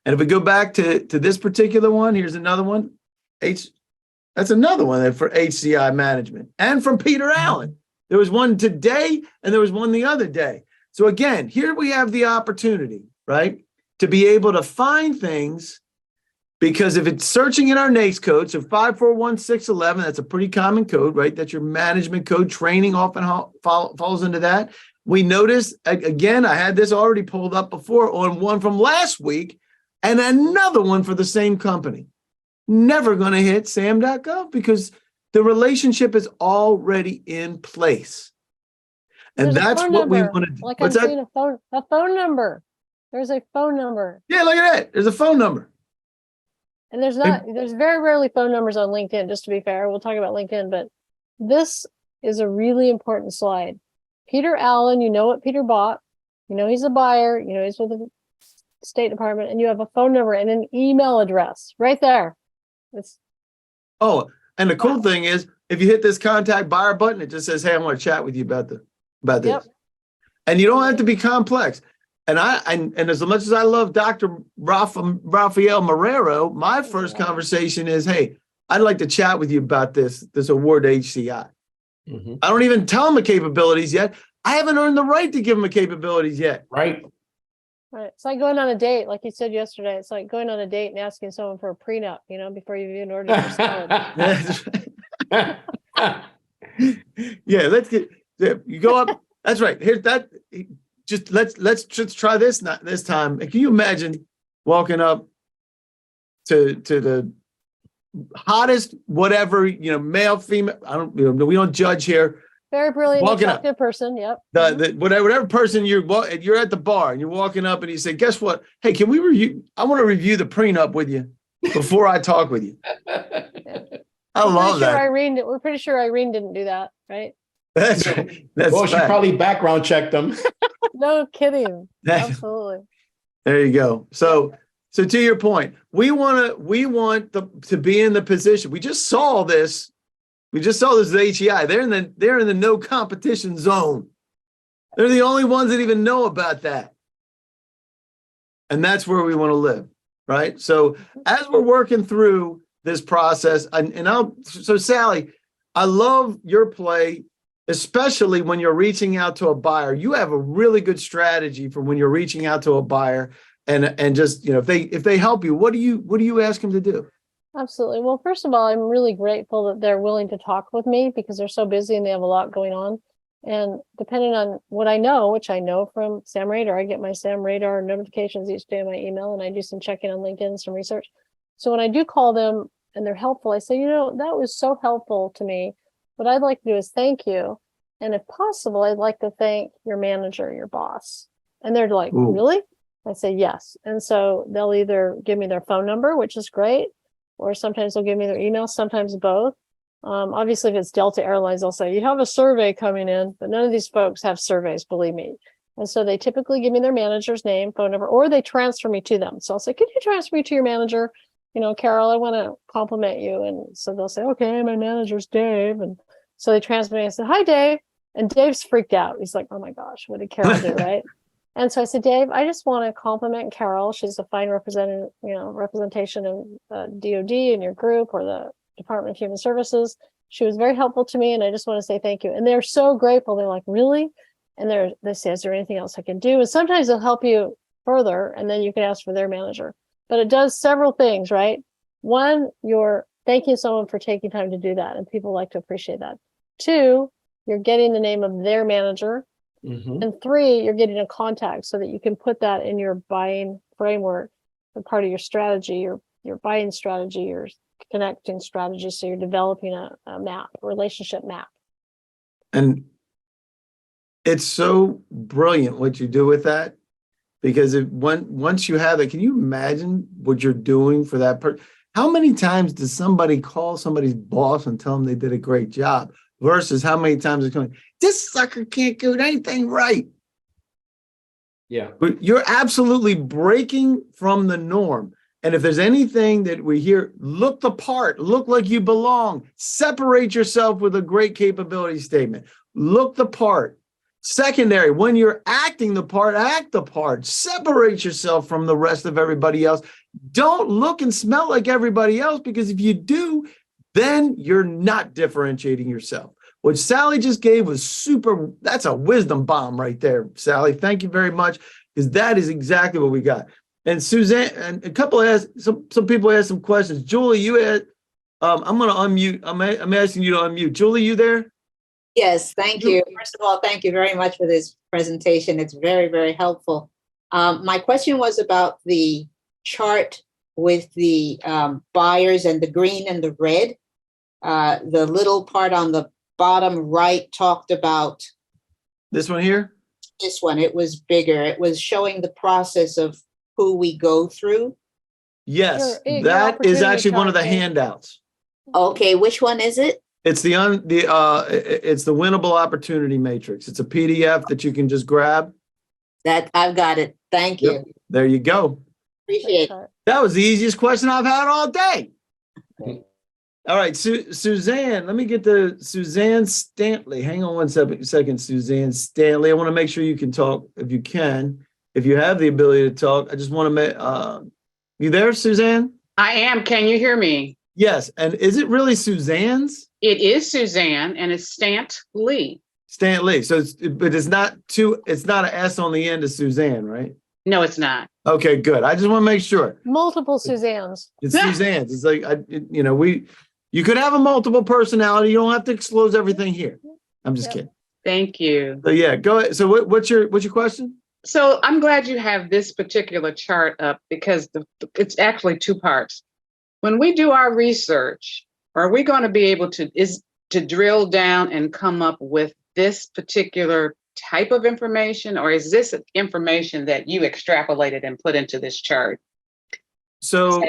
[SPEAKER 1] And if we go back to this particular one, here's another one. That's another one for HCI management. And from Peter Allen. There was one today and there was one the other day. So again, here we have the opportunity, right, to be able to find things, because if it's searching in our NAICS code, so 541611, that's a pretty common code, right? That's your management code. Training often falls into that. We notice, again, I had this already pulled up before on one from last week and another one for the same company. Never going to hit SAM.gov because the relationship is already in place. And
[SPEAKER 3] There's a
[SPEAKER 1] that's
[SPEAKER 3] phone
[SPEAKER 1] what we
[SPEAKER 3] number.
[SPEAKER 1] want to do.
[SPEAKER 3] Like
[SPEAKER 1] What's
[SPEAKER 3] I'm
[SPEAKER 1] that?
[SPEAKER 3] seeing a phone number. There's a phone number.
[SPEAKER 1] Yeah, look at that. There's a phone number.
[SPEAKER 3] And there's very rarely phone numbers on LinkedIn, just to be fair. We'll talk about LinkedIn, but this is a really important slide. Peter Allen, you know what Peter bought. You know he's a buyer. You know he's with the State Department, and you have a phone number and an email address right there.
[SPEAKER 1] Oh, and the cool thing is, if you hit this contact buyer button, it just says, hey, I want to chat with you about this.
[SPEAKER 3] Yep.
[SPEAKER 1] And you don't have to be complex. And and as much as I love Dr. Rafael Marrero, my first conversation is, hey, I'd like to chat with you about this award to HCI. I don't even tell them the capabilities yet. I haven't earned the right to give them the capabilities yet.
[SPEAKER 2] Right.
[SPEAKER 3] Right. It's like going on a date, like you said yesterday. It's like going on a date and asking someone for a prenup, before you've even ordered your salad.
[SPEAKER 1] Yeah, you go up. That's right. Here's that. Just let's just try this time. Can you imagine walking up to the hottest whatever, male, female, we don't judge here.
[SPEAKER 3] Very brilliant,
[SPEAKER 1] Walking up.
[SPEAKER 3] attractive person. Yep.
[SPEAKER 1] Whatever person you're at the bar and you're walking up and you say, guess what? Hey, can we review? I want to review the prenup with you before I talk with you. I love that.
[SPEAKER 3] We're pretty sure Irene didn't do that, right?
[SPEAKER 1] That's right.
[SPEAKER 2] Well, she probably background checked them.
[SPEAKER 3] No kidding. Absolutely.
[SPEAKER 1] There you go. So to your point, we want to be in the position. We just saw this We just saw this with HEI. They're in the no competition zone. They're the only ones that even know about that. And that's where we want to live, right? So as we're working through this process, so Sally, I love your play, especially when you're reaching out to a buyer. You have a really good strategy for when you're reaching out to a buyer and just, if they help you, what do you ask them to do?
[SPEAKER 3] Absolutely. Well, first of all, I'm really grateful that they're willing to talk with me because they're so busy and they have a lot going on. And depending on what I know, which I know from Sam Radar, I get my Sam Radar notifications each day on my email, and I do some checking on LinkedIn, some research. So when I do call them and they're helpful, I say, that was so helpful to me. What I'd like to do is thank you. And if possible, I'd like to thank your manager, your boss. And they're like,
[SPEAKER 1] Ooh.
[SPEAKER 3] Really? I say, yes. And so they'll either give me their phone number, which is great, or sometimes they'll give me their email, sometimes both. Obviously, if it's Delta Airlines, they'll say, you have a survey coming in, but none of these folks have surveys, believe me. And so they typically give me their manager's name, phone number, or they transfer me to them. So I'll say, could you transfer me to your manager? Carol, I want to compliment you. And so they'll say, okay, my manager's Dave. And so they transfer me. I said, hi, Dave. And Dave's freaked out. He's like, oh my gosh, what did Carol do, right? And so I said, Dave, I just want to compliment Carol. She's a fine representation of DOD in your group or the Department of Human Services. She was very helpful to me, and I just want to say thank you. And they're so grateful. They're like, really? And they say, is there anything else I can do? And sometimes they'll help you further, and then you can ask for their manager. But it does several things, right? One, you're thanking someone for taking time to do that, and people like to appreciate that. Two, you're getting the name of their manager.
[SPEAKER 2] Mhm.
[SPEAKER 3] And three, you're getting a contact so that you can put that in your buying framework, or part of your strategy, your buying strategy, your connecting strategy. So you're developing a map, a relationship map.
[SPEAKER 1] And it's so brilliant what you do with that, because once you have it, can you imagine what you're doing for that person? How many times does somebody call somebody's boss and tell them they did a great job versus how many times they're going, this sucker can't do anything right?
[SPEAKER 2] Yeah.
[SPEAKER 1] But you're absolutely breaking from the norm. And if there's anything that we hear, look the part, look like you belong, separate yourself with a great capability statement, look the part. Secondary, when you're acting the part, act the part, separate yourself from the rest of everybody else. Don't look and smell like everybody else, because if you do, then you're not differentiating yourself. What Sally just gave was super. That's a wisdom bomb right there, Sally. Thank you very much, because that is exactly what we got. And Suzanne, and a couple asked, some people asked some questions. Julie, you had, I'm going to unmute. I'm asking you to unmute. Julie, you there?
[SPEAKER 5] Yes, thank you. First of all, thank you very much for this presentation. It's very, very helpful. My question was about the chart with the buyers and the green and the red. The little part on the bottom right talked about
[SPEAKER 1] This one here?
[SPEAKER 5] this one. It was bigger. It was showing the process of who we go through.
[SPEAKER 1] Yes,
[SPEAKER 3] Your
[SPEAKER 1] that is
[SPEAKER 3] opportunity
[SPEAKER 1] actually one of the
[SPEAKER 3] chart, Dave.
[SPEAKER 1] handouts.
[SPEAKER 5] Okay, which one is it?
[SPEAKER 1] It's the winnable opportunity matrix. It's a PDF that you can just grab.
[SPEAKER 5] That I've got it. Thank you.
[SPEAKER 1] Yep. There you go.
[SPEAKER 5] Appreciate it.
[SPEAKER 3] Chart.
[SPEAKER 1] That was the easiest question I've had all day.
[SPEAKER 3] Okay.
[SPEAKER 1] All right, Suzanne, let me get to Suzanne Stanley. Hang on one second, Suzanne Stanley. I want to make sure you can talk if you can. If you have the ability to talk, I just want to make, you there, Suzanne?
[SPEAKER 6] I am. Can you hear me?
[SPEAKER 1] Yes. And is it really Suzanne's?
[SPEAKER 6] It is Suzanne and it's Stant Lee.
[SPEAKER 1] Stanley. So, but it's not an S on the end of Suzanne, right?
[SPEAKER 6] No, it's not.
[SPEAKER 1] Okay, good. I just want to make sure.
[SPEAKER 3] Multiple Suzannes.
[SPEAKER 1] It's Suzanne's. It's like, you could have a multiple personality. You don't have to disclose everything here. I'm just
[SPEAKER 3] Yep.
[SPEAKER 1] kidding.
[SPEAKER 6] Thank you.
[SPEAKER 1] So yeah, go ahead. So what's your question?
[SPEAKER 6] So I'm glad you have this particular chart up because it's actually two parts. When we do our research, are we going to be able to drill down and come up with this particular type of information, or is this information that you extrapolated and put into this chart?
[SPEAKER 1] So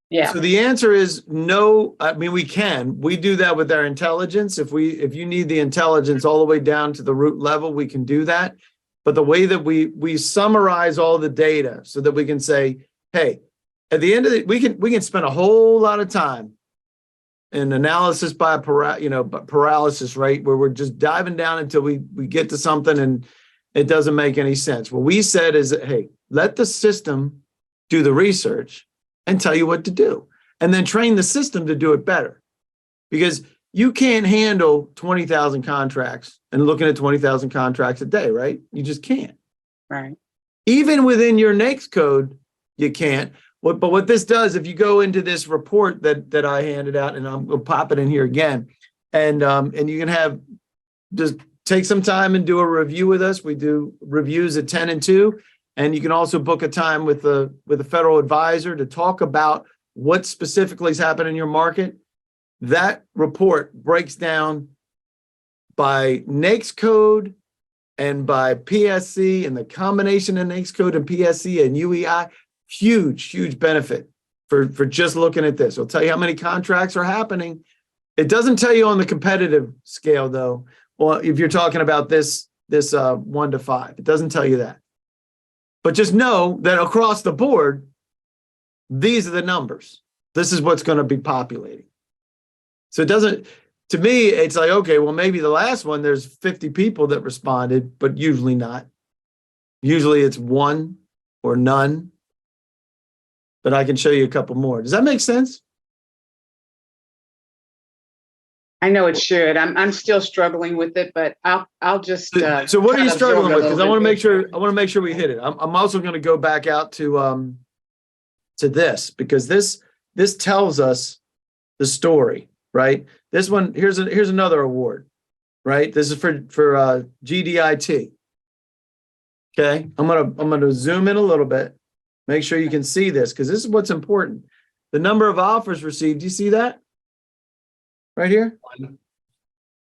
[SPEAKER 6] Yeah.
[SPEAKER 1] So the answer is no. I mean, we do that with our intelligence. If you need the intelligence all the way down to the root level, we can do that. But the way that we summarize all the data so that we can say, hey, at the end of it, we can spend a whole lot of time an analysis by paralysis, right? Where we're just diving down until we get to something and it doesn't make any sense. What we said is, hey, let the system do the research and tell you what to do, and then train the system to do it better. Because you can't handle 20,000 contracts and looking at 20,000 contracts a day, right? You just can't.
[SPEAKER 6] Right.
[SPEAKER 1] Even within your NAICS code, you can't. But what this does, if you go into this report that I handed out, and I'm gonna pop it in here again, and you can have just take some time and do a review with us. We do reviews at 10 and 2, and you can also book a time with a federal advisor to talk about what specifically is happening in your market. That report breaks down by NAICS code and by PSC, and the combination of NAICS code and PSC and UEI. Huge benefit for just looking at this. It'll tell you how many contracts are happening. It doesn't tell you on the competitive scale, though. Well, if you're talking about this 1 to 5, it doesn't tell you that. But just know that across the board, these are the numbers. This is what's going to be populating. So it doesn't, to me, it's like, okay, well, maybe the last one, there's 50 people that responded, but usually not. Usually it's 1 or none. But I can show you a couple more. Does that make sense?
[SPEAKER 6] I know it should. I'm still struggling with it, but I'll just.
[SPEAKER 1] So what are you
[SPEAKER 6] try to
[SPEAKER 1] struggling
[SPEAKER 6] absorb
[SPEAKER 1] with?
[SPEAKER 6] it a
[SPEAKER 1] Because I
[SPEAKER 6] little
[SPEAKER 1] want to
[SPEAKER 6] bit.
[SPEAKER 1] make sure we hit it. I'm also going to go back out to this, because this tells us the story, right? This one, here's another award, right? This is for GDIT. Okay, I'm gonna zoom in a little bit. Make sure you can see this, because this is what's important. The number of offers received. Do you see that? Right here?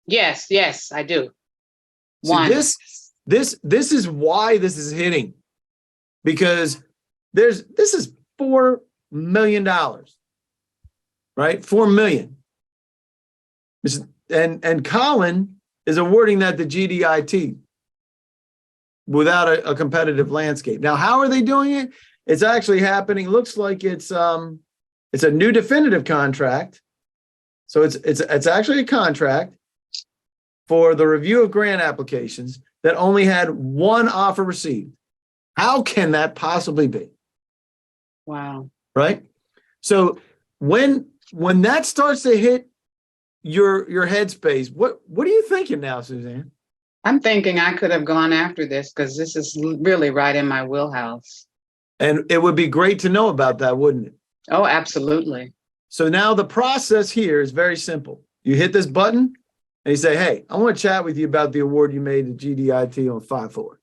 [SPEAKER 6] Yes, I do.
[SPEAKER 1] See,
[SPEAKER 6] One.
[SPEAKER 1] this is why this is hitting. Because this is $4 million. Right? $4 million. And Colin is awarding that to GDIT without a competitive landscape. Now, how are they doing it? It's actually happening. Looks like it's a new definitive contract. So it's actually a contract for the review of grant applications that only had 1 offer received. How can that possibly be?
[SPEAKER 6] Wow.
[SPEAKER 1] Right? So when that starts to hit your headspace, what are you thinking now, Suzanne?
[SPEAKER 6] I'm thinking I could have gone after this because this is really right in my wheelhouse.
[SPEAKER 1] And it would be great to know about that, wouldn't it?
[SPEAKER 6] Oh, absolutely.
[SPEAKER 1] So now the process here is very simple. You hit this button and you say, hey, I want to chat with you about the award you made to GDIT on 5/4.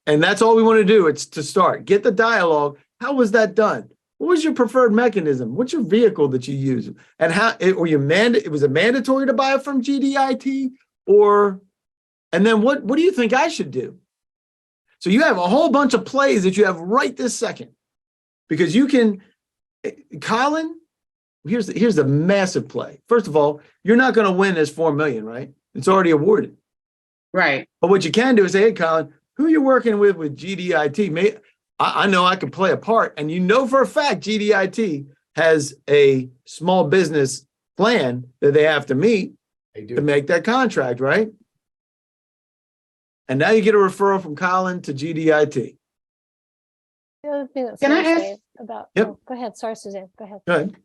[SPEAKER 1] And that's all we want to do. It's to start. Get the dialogue. How was that done? What was your preferred mechanism? What's your vehicle that you use? And how it was it mandatory to buy it from GDIT? And then what do you think I should do? So you have a whole bunch of plays that you have right this second, because you can, Colin, here's the massive play. First of all, you're not going to win this $4 million, right? It's already awarded.
[SPEAKER 6] Right.
[SPEAKER 1] But what you can do is say, hey, Colin, who are you working with GDIT? I know I can play a part, and you know for a fact GDIT has a small business plan that they have to meet to make that contract, right? And now you get a referral from Colin to GDIT.
[SPEAKER 3] The other thing that
[SPEAKER 6] Can I
[SPEAKER 3] Sarah
[SPEAKER 6] ask-
[SPEAKER 3] said about,
[SPEAKER 1] Yep.
[SPEAKER 3] oh, go ahead, sorry, Suzanne, go ahead.
[SPEAKER 1] Go ahead.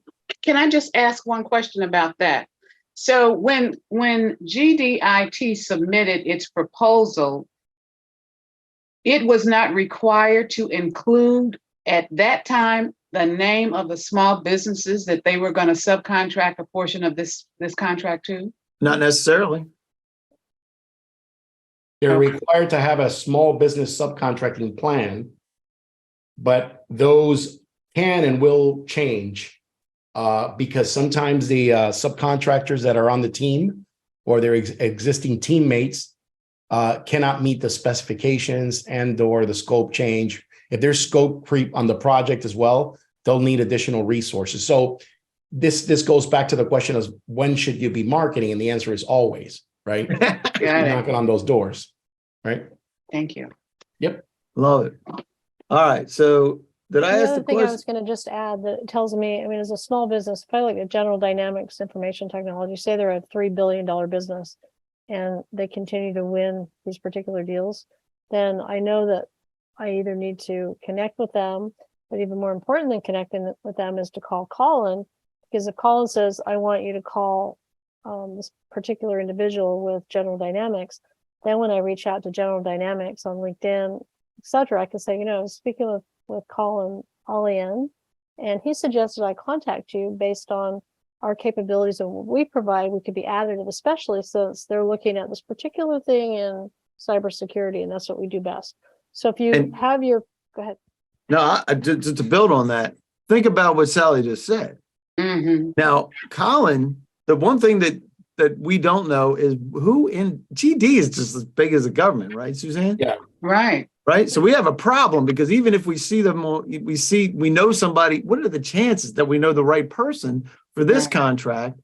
[SPEAKER 6] Can I just ask one question about that? So when GDIT submitted its proposal, it was not required to include at that time the name of the small businesses that they were going to subcontract a portion of this contract to?
[SPEAKER 1] Not necessarily.
[SPEAKER 2] They're
[SPEAKER 6] Okay.
[SPEAKER 2] required to have a small business subcontracting plan, but those can and will change because sometimes the subcontractors that are on the team or their existing teammates cannot meet the specifications and or the scope change. If there's scope creep on the project as well, they'll need additional resources. So this goes back to the question of when should you be marketing? And the answer is always, right?
[SPEAKER 6] Got it.
[SPEAKER 2] Knocking on those doors, right?
[SPEAKER 6] Thank you.
[SPEAKER 1] Love it. All right. So Did I
[SPEAKER 3] The
[SPEAKER 1] ask
[SPEAKER 3] other
[SPEAKER 1] the
[SPEAKER 3] thing I
[SPEAKER 1] question?
[SPEAKER 3] was gonna just add that it tells me, I mean, as a small business, if I look at General Dynamics Information Technology, say they're a $3 billion business and they continue to win these particular deals, then I know that I either need to connect with them, but even more important than connecting with them is to call Colin. Because if Colin says, I want you to call this particular individual with General Dynamics, then when I reach out to General Dynamics on LinkedIn, et cetera, I can say, speaking with Colin Allian, and he suggested I contact you based on our capabilities and what we provide. We could be additive, especially since they're looking at this particular thing in cybersecurity, and that's what we do best. So if you
[SPEAKER 1] And-
[SPEAKER 3] have your, go ahead.
[SPEAKER 1] No, just to build on that, think about what Sally just said.
[SPEAKER 6] Mm-hmm.
[SPEAKER 1] Now, Colin, the one thing that we don't know is who in GD is just as big as the government, right, Suzanne?
[SPEAKER 2] Yeah.
[SPEAKER 6] Right.
[SPEAKER 1] Right. So we have a problem because even if we see them, we know somebody, what are the chances that we know the right person for this
[SPEAKER 6] Right.
[SPEAKER 1] contract?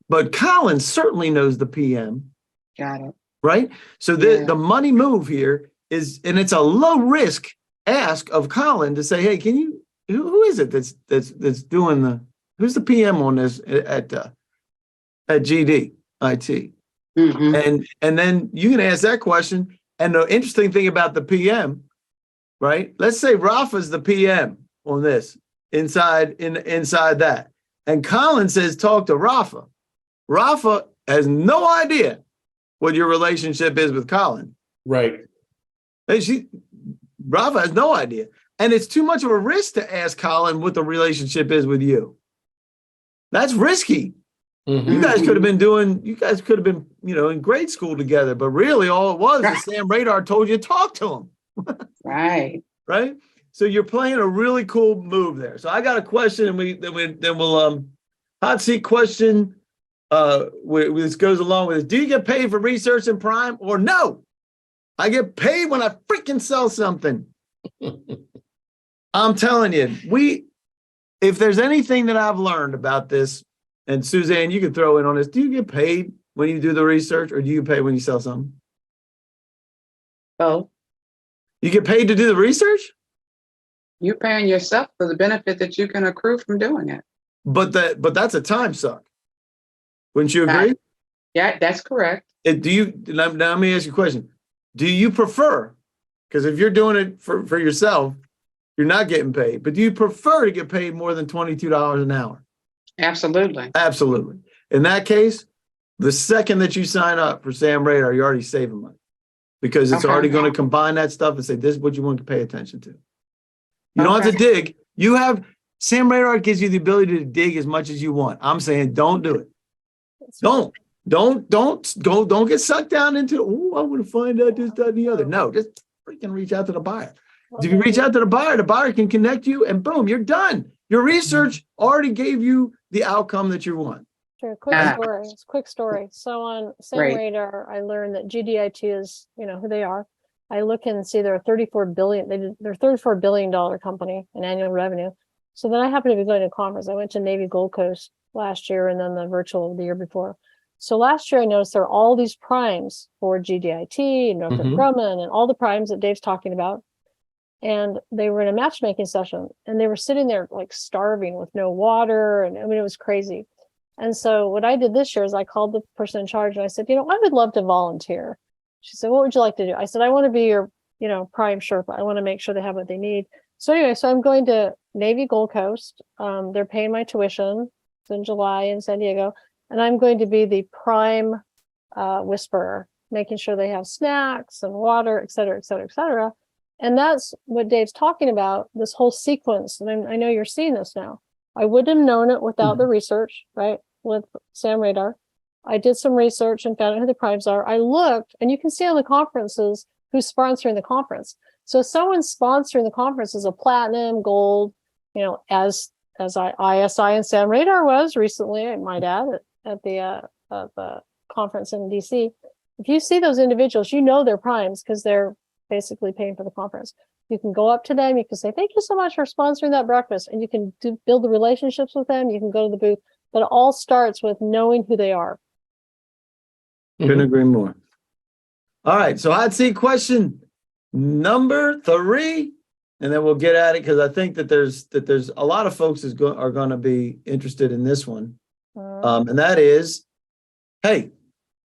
[SPEAKER 1] But Colin certainly knows the PM,
[SPEAKER 6] Got it.
[SPEAKER 1] right? So
[SPEAKER 6] Yeah.
[SPEAKER 1] the money move here is, and it's a low risk ask of Colin to say, hey, can you, who is it that's doing who's the PM on this at GD IT?
[SPEAKER 6] Mm-hmm.
[SPEAKER 1] And then you can ask that question. And the interesting thing about the PM, right? Let's say Rafa's the PM on this inside that. And Colin says, talk to Rafa. Rafa has no idea what your relationship is with Colin.
[SPEAKER 2] Right.
[SPEAKER 1] Rafa has no idea. And it's too much of a risk to ask Colin what the relationship is with you. That's risky.
[SPEAKER 2] Mhm.
[SPEAKER 1] You guys could have been, in grade school together, but really all it was is Sam Radar told you to talk to him.
[SPEAKER 6] Right.
[SPEAKER 1] Right. So you're playing a really cool move there. So I got a question and we'll hot seat question. This goes along with this. Do you get paid for research in Prime or no? I get paid when I freaking sell something. I'm telling you, if there's anything that I've learned about this, and Suzanne, you can throw in on this. Do you get paid when you do the research or do you pay when you sell something?
[SPEAKER 6] So
[SPEAKER 1] You get paid to do the research?
[SPEAKER 6] you're paying yourself for the benefit that you can accrue from doing it.
[SPEAKER 1] But that's a time suck. Wouldn't you agree?
[SPEAKER 6] Yeah, that's correct.
[SPEAKER 1] Now let me ask you a question. Do you prefer, because if you're doing it for yourself, you're not getting paid, but do you prefer to get paid more than $22 an hour?
[SPEAKER 6] Absolutely.
[SPEAKER 1] Absolutely. In that case, the second that you sign up for Sam Radar, you're already saving money because it's
[SPEAKER 6] Okay.
[SPEAKER 1] already going to combine that stuff and say, this is what you want to pay attention to. You don't have to
[SPEAKER 6] Okay.
[SPEAKER 1] dig. Sam Radar gives you the ability to dig as much as you want. I'm saying don't do it. Don't get sucked down into, I want to find out this, that, and the other. No, just freaking reach out to the buyer. If you reach out to the buyer can connect you and boom, you're done. Your research already gave you the outcome that you want.
[SPEAKER 3] Sure, quick
[SPEAKER 6] Ah.
[SPEAKER 3] story. It's a quick story. So on Sam
[SPEAKER 6] Great.
[SPEAKER 3] Radar, I learned that GDIT is, who they are. I look and see they're a $34 billion company in annual revenue. So then I happened to be going to a conference. I went to Navy Gold Coast last year and then the virtual the year before. So last year I noticed there are all these primes for GDIT and Northrop
[SPEAKER 2] Mhm.
[SPEAKER 3] Grumman and all the primes that Dave's talking about. And they were in a matchmaking session and they were sitting there like starving with no water. And I mean, it was crazy. And so what I did this year is I called the person in charge and I said, I would love to volunteer. She said, what would you like to do? I said, I want to be your, prime Sherpa. I want to make sure they have what they need. So anyway, so I'm going to Navy Gold Coast. They're paying my tuition. It's in July in San Diego. And I'm going to be the prime whisperer, making sure they have snacks and water, et cetera, et cetera, et cetera. And that's what Dave's talking about, this whole sequence. And I know you're seeing this now. I wouldn't have known it without the research, right? With Sam Radar. I did some research and found out who the primes are. I looked, and you can see on the conferences who's sponsoring the conference. So if someone's sponsoring the conference as a platinum, gold, as ISI and Sam Radar was recently, I might add, at the conference in DC. If you see those individuals, they're primes because they're basically paying for the conference. You can go up to them. You can say, thank you so much for sponsoring that breakfast. And you can build the relationships with them. You can go to the booth, but it all starts with knowing who they are.
[SPEAKER 1] Couldn't agree more. All right. So hot seat question number 3. and then we'll get at it because I think that there's a lot of folks are going to be interested in this one. And that is, hey,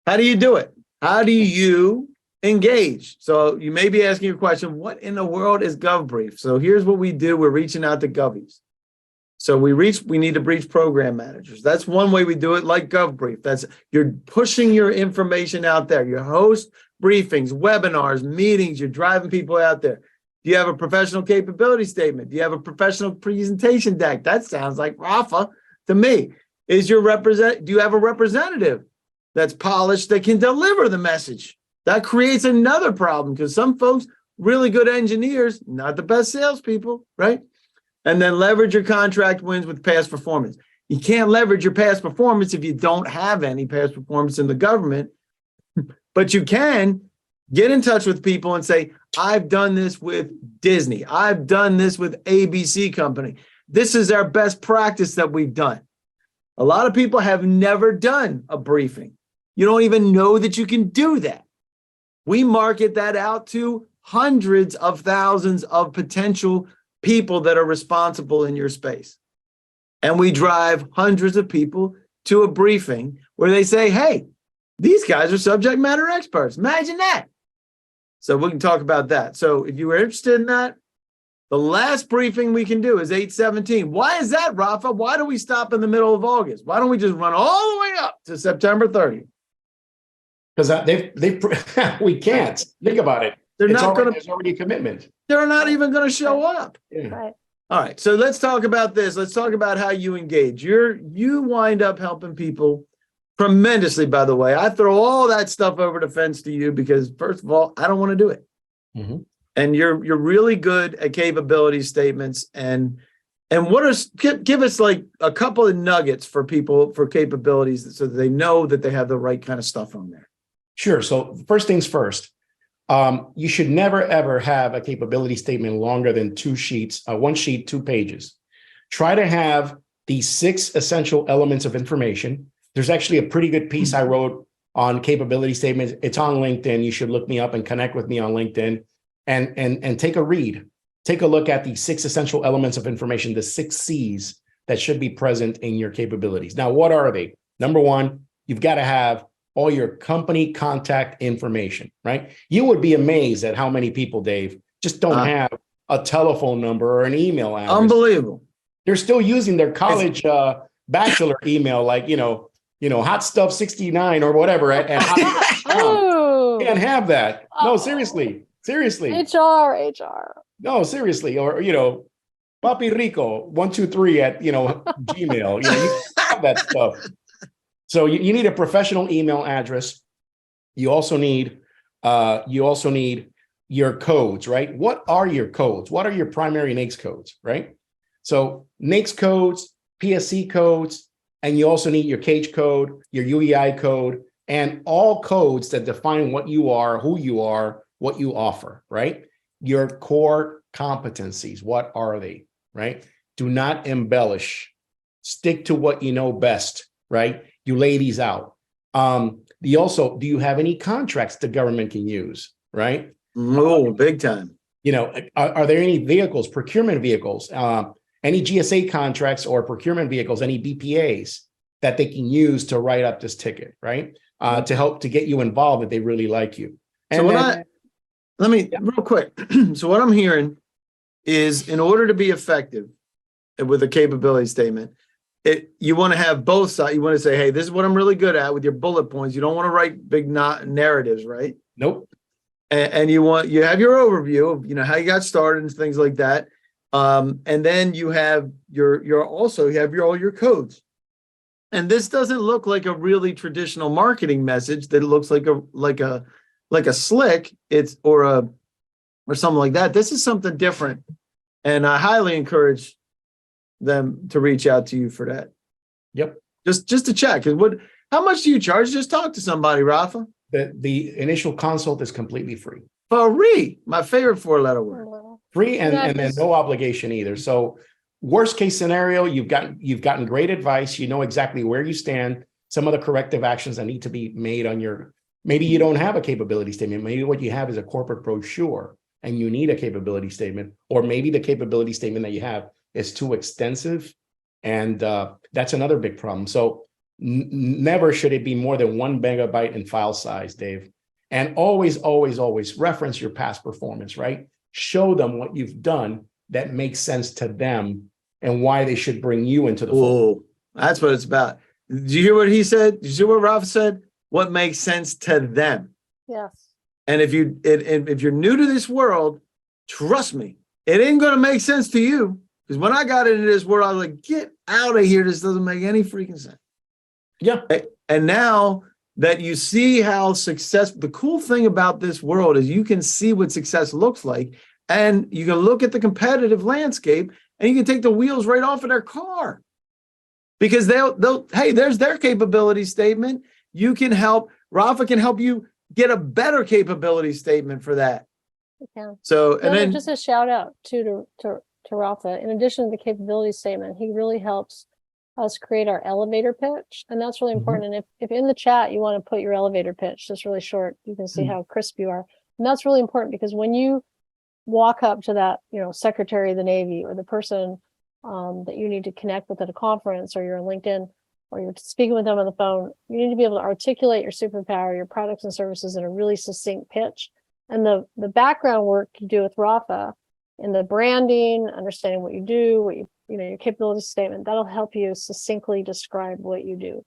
[SPEAKER 1] how do you do it? How do you engage? So you may be asking your question, what in the world is GovBrief? So here's what we do. We're reaching out to Govies. So we need to reach program managers. That's one way we do it, like GovBrief. That's you're pushing your information out there. You host briefings, webinars, meetings. You're driving people out there. Do you have a professional capability statement? Do you have a professional presentation deck? That sounds like Rafa to me. Do you have a representative that's polished that can deliver the message? That creates another problem because some folks, really good engineers, not the best salespeople, right? And then leverage your contract wins with past performance. You can't leverage your past performance if you don't have any past performance in the government, but you can get in touch with people and say, I've done this with Disney. I've done this with ABC Company. This is our best practice that we've done. A lot of people have never done a briefing. You don't even know that you can do that. We market that out to hundreds of thousands of potential people that are responsible in your space. And we drive hundreds of people to a briefing where they say, hey, these guys are subject matter experts. Imagine that. So we can talk about that. So if you were interested in that, the last briefing we can do is 8/17. Why is that, Rafa? Why do we stop in the middle of August? Why don't we just run all the way up to September 30th?
[SPEAKER 2] Because we can't. Think about it.
[SPEAKER 1] There's
[SPEAKER 2] already a commitment.
[SPEAKER 1] They're not even going to show up.
[SPEAKER 2] Yeah.
[SPEAKER 3] Right.
[SPEAKER 1] All right. So let's talk about this. Let's talk about how you engage. You wind up helping people tremendously, by the way. I throw all that stuff over the fence to you because, first of all, I don't want to do it.
[SPEAKER 2] Mm-hmm.
[SPEAKER 1] And you're really good at capability statements. And give us like a couple of nuggets for people for capabilities so that they know that they have the right kind of stuff on there.
[SPEAKER 2] Sure. So first things first. You should never, ever have a capability statement longer than 2 sheets, 1 sheet, 2 pages. Try to have the 6 essential elements of information. There's actually a pretty good piece I wrote on capability statements. It's on LinkedIn. You should look me up and connect with me on LinkedIn and take a read. Take a look at the 6 essential elements of information, the 6 C's that should be present in your capabilities. Now, what are they? Number 1, you've got to have all your company contact information, right? You would be amazed at how many people, Dave, just don't have a telephone number or an email address.
[SPEAKER 1] Unbelievable.
[SPEAKER 2] They're still using their college bachelor email, like, hot stuff 69 or whatever.
[SPEAKER 3] Oh,
[SPEAKER 2] Can't have that. No, seriously.
[SPEAKER 3] HR.
[SPEAKER 2] No, seriously. Or, Papi Rico 123 at, Gmail. You have that stuff. So you need a professional email address. You also need your codes, right? What are your codes? What are your primary NAICS codes, right? So NAICS codes, PSC codes, and you also need your CAGE code, your UEI code, and all codes that define what you are, who you are, what you offer, right? Your core competencies, what are they, right? Do not embellish. Stick to what you know best, right? You lay these out. Do you have any contracts the government can use, right?
[SPEAKER 1] Oh, big time.
[SPEAKER 2] Are there any vehicles, procurement vehicles, any GSA contracts or procurement vehicles, any BPAs that they can use to write up this ticket, right? To help to get you involved if they really like you. And
[SPEAKER 1] real quick. So what I'm hearing is in order to be effective with a capability statement, you want to have both sides. You want to say, hey, this is what I'm really good at with your bullet points. You don't want to write big narratives, right?
[SPEAKER 2] Nope.
[SPEAKER 1] And you have your overview of, how you got started and things like that. And then you have all your codes. And this doesn't look like a really traditional marketing message that looks like a slick or something like that. This is something different. And I highly encourage them to reach out to you for that.
[SPEAKER 2] Yep.
[SPEAKER 1] Just to check. How much do you charge? Just talk to somebody, Rafa.
[SPEAKER 2] The initial consult is completely free.
[SPEAKER 1] Free. My favorite 4-letter word.
[SPEAKER 2] Free and then no obligation either. So worst case scenario, you've gotten great advice. You know exactly where you stand, some of the corrective actions that need to be made on maybe you don't have a capability statement. Maybe what you have is a corporate brochure and you need a capability statement, or maybe the capability statement that you have is too extensive. And that's another big problem. So never should it be more than 1 megabyte in file size, Dave. And always, always, always reference your past performance, right? Show them what you've done that makes sense to them and why they should bring you into the fold.
[SPEAKER 1] Oh, that's what it's about. Did you hear what he said? Did you hear what Rafa said? What makes sense to them?
[SPEAKER 3] Yes.
[SPEAKER 1] And if you're new to this world, trust me, it ain't gonna make sense to you. Because when I got into this world, I was like, get out of here. This doesn't make any freaking sense.
[SPEAKER 2] Yeah.
[SPEAKER 1] And now that you see how the cool thing about this world is you can see what success looks like, and you can look at the competitive landscape, and you can take the wheels right off of their car. Because they'll hey, there's their capability statement. You can help, Rafa can help you get a better capability statement for that.
[SPEAKER 3] Yeah.
[SPEAKER 1] So, and then
[SPEAKER 3] Just a shout out to Rafa. In addition to the capability statement, he really helps us create our elevator pitch. And that's really important. And if in the chat you want to put your elevator pitch, just really short, you can see how crisp you are. And that's really important because when you walk up to that, Secretary of the Navy or the person that you need to connect with at a conference, or you're on LinkedIn, or you're speaking with them on the phone, you need to be able to articulate your superpower, your products and services in a really succinct pitch. And the background work you do with Rafa in the branding, understanding what you do, your capability statement, that'll help you succinctly describe what you do,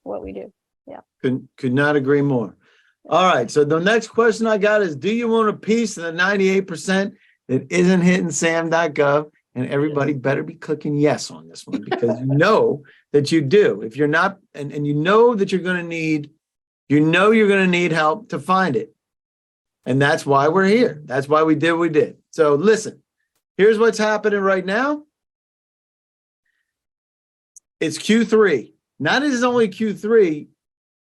[SPEAKER 3] what we do. Yeah.
[SPEAKER 1] could not agree more. All right. So the next question I got is, do you want a piece of the 98% that isn't hitting sam.gov? And everybody better be clicking yes on this one, because you know that you do. If you're not, and you know that you're going to need help to find it. And that's why we're here. That's why we did what we did. So listen, here's what's happening right now. It's Q3. Not as it's only Q3,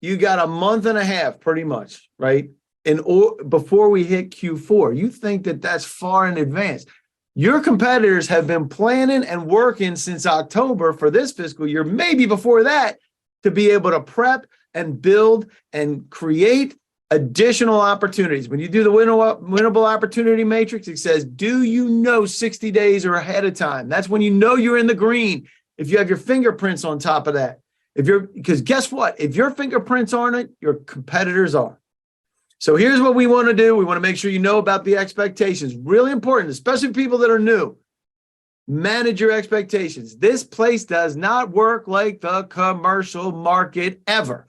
[SPEAKER 1] you got a month and a half pretty much, right? Before we hit Q4, you think that that's far in advance. Your competitors have been planning and working since October for this fiscal year, maybe before that, to be able to prep and build and create additional opportunities. When you do the winnable opportunity matrix, it says, do you know 60 days or ahead of time? That's when you know you're in the green. If you have your fingerprints on top of that, because guess what? If your fingerprints aren't it, your competitors are. So here's what we want to do. We want to make sure you know about the expectations. Really important, especially people that are new. Manage your expectations. This place does not work like the commercial market ever.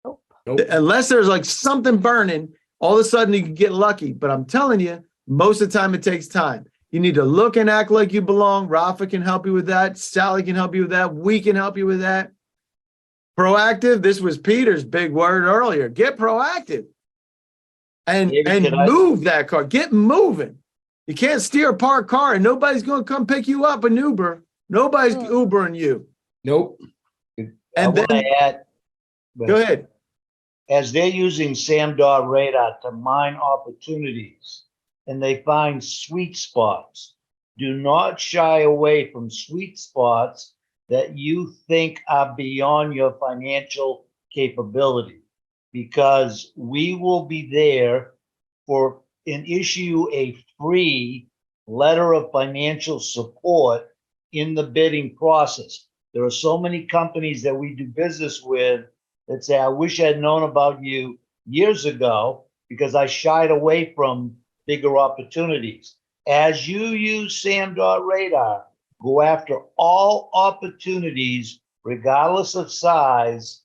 [SPEAKER 2] Nope.
[SPEAKER 1] Unless there's like something burning, all of a sudden you can get lucky. But I'm telling you, most of the time it takes time. You need to look and act like you belong. Rafa can help you with that. Sally can help you with that. We can help you with that. Proactive. This was Peter's big word earlier. Get proactive. And move that car. Get moving. You can't steer a parked car and nobody's going to come pick you up an Uber. Nobody's Ubering you.
[SPEAKER 2] Nope.
[SPEAKER 1] And then go ahead.
[SPEAKER 4] As they're using SAM radar to mine opportunities and they find sweet spots, do not shy away from sweet spots that you think are beyond your financial capability. Because we will be there and issue a free letter of financial support in the bidding process. There are so many companies that we do business with that say, I wish I'd known about you years ago because I shied away from bigger opportunities. As you use SAM.radar, go after all opportunities, regardless of size,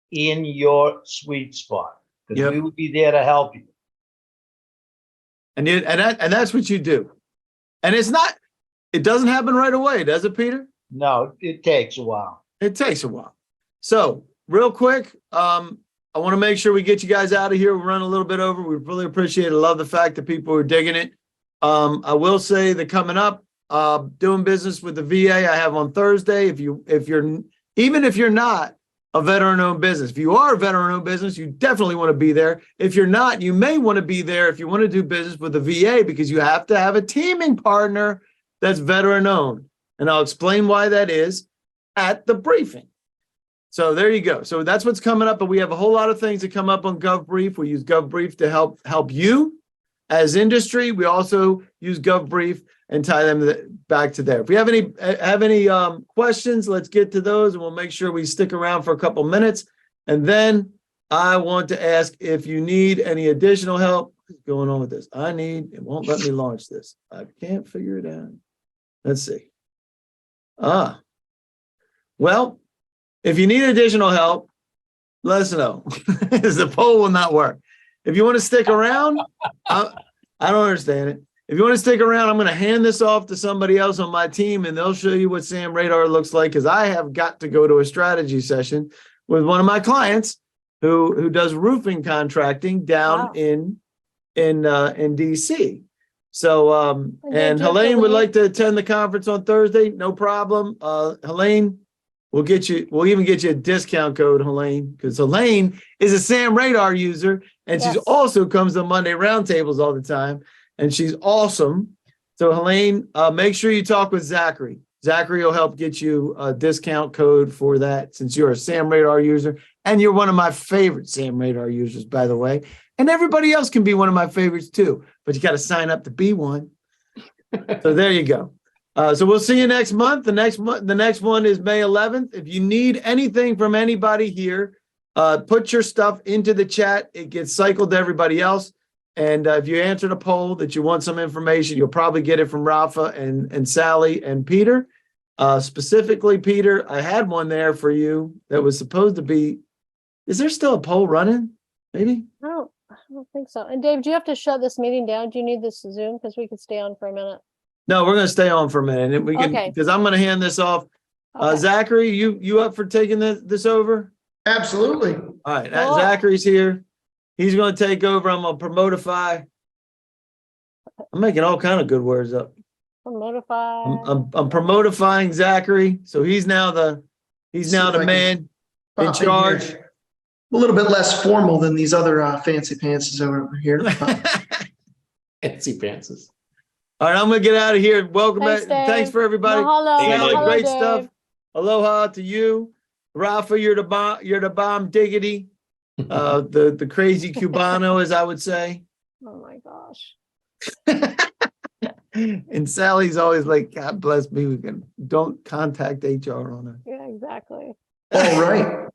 [SPEAKER 4] in your sweet spot, because we will be there to help you.
[SPEAKER 1] And that's what you do. And it doesn't happen right away, does it, Peter?
[SPEAKER 4] No, it takes a while.
[SPEAKER 1] It takes a while. So real quick, I want to make sure we get you guys out of here. We're running a little bit over. We really appreciate it. I love the fact that people are digging it. I will say that coming up, doing business with the VA, I have on Thursday. If you're not a veteran-owned business. If you are a veteran-owned business, you definitely want to be there. If you're not, you may want to be there if you want to do business with the VA, because you have to have a teaming partner that's veteran-owned. And I'll explain why that is at the briefing. So there you go. So that's what's coming up. But we have a whole lot of things that come up on GovBrief. We use GovBrief to help you as industry. We also use GovBrief and tie them back to there. If we have any questions, let's get to those, and we'll make sure we stick around for a couple minutes. And then I want to ask if you need any additional help. What's going on with this? It won't let me launch this. I can't figure it out. Let's see. Well, if you need additional help, let us know. The poll will not work. If you want to stick around, I don't understand it. If you want to stick around, I'm going to hand this off to somebody else on my team, and they'll show you what Sam Radar looks like, because I have got to go to a strategy session with one of my clients who does roofing contracting down in DC. So and Helene would like to attend the conference on Thursday. No problem. Helene, we'll even get you a discount code, Helene, because Helene is a Sam Radar user, and she's also comes to Monday roundtables all the time, and she's awesome. So Helene, make sure you talk with Zachary. Zachary will help get you a discount code for that, since you're a Sam Radar user, and you're one of my favorite Sam Radar users, by the way. And everybody else can be one of my favorites too, but you got to sign up to be one. So there you go. So we'll see you next month. The next one is May 11th. If you need anything from anybody here, put your stuff into the chat. It gets cycled to everybody else. And if you answer the poll that you want some information, you'll probably get it from Rafa and Sally and Peter. Specifically, Peter, I had one there for you that was supposed to be. Is there still a poll running? Maybe?
[SPEAKER 3] I don't think so. And Dave, do you have to shut this meeting down? Do you need this to Zoom? Because we could stay on for a minute.
[SPEAKER 1] No, we're going to stay on for a minute, and we can,
[SPEAKER 3] Okay.
[SPEAKER 1] because I'm going to hand this off.
[SPEAKER 3] Okay.
[SPEAKER 1] Zachary, you up for taking this over?
[SPEAKER 7] Absolutely.
[SPEAKER 1] All right,
[SPEAKER 3] Cool.
[SPEAKER 1] Zachary's here. He's going to take over. I'm going to promotify. I'm making all kind of good words up.
[SPEAKER 3] Promotify.
[SPEAKER 1] I'm promotifying Zachary, so he's now the
[SPEAKER 7] See if I can
[SPEAKER 1] man in
[SPEAKER 7] pop in
[SPEAKER 1] charge.
[SPEAKER 7] here. A little bit less formal than these other fancy pantses over here.
[SPEAKER 2] Fancy pantses.
[SPEAKER 1] All right, I'm going to get out of here. Welcome
[SPEAKER 3] Thanks,
[SPEAKER 1] back. Thanks
[SPEAKER 3] Dave.
[SPEAKER 1] for everybody.
[SPEAKER 3] Mahalo.
[SPEAKER 1] Sally,
[SPEAKER 3] Mahalo,
[SPEAKER 1] great
[SPEAKER 3] Dave.
[SPEAKER 1] stuff. Aloha to you. Rafa, you're the bomb diggity. The crazy Cubano, as I would say.
[SPEAKER 3] Oh my gosh.
[SPEAKER 1] And Sally's always like, God bless me. Don't contact HR on her.
[SPEAKER 3] Yeah, exactly.
[SPEAKER 7] All right.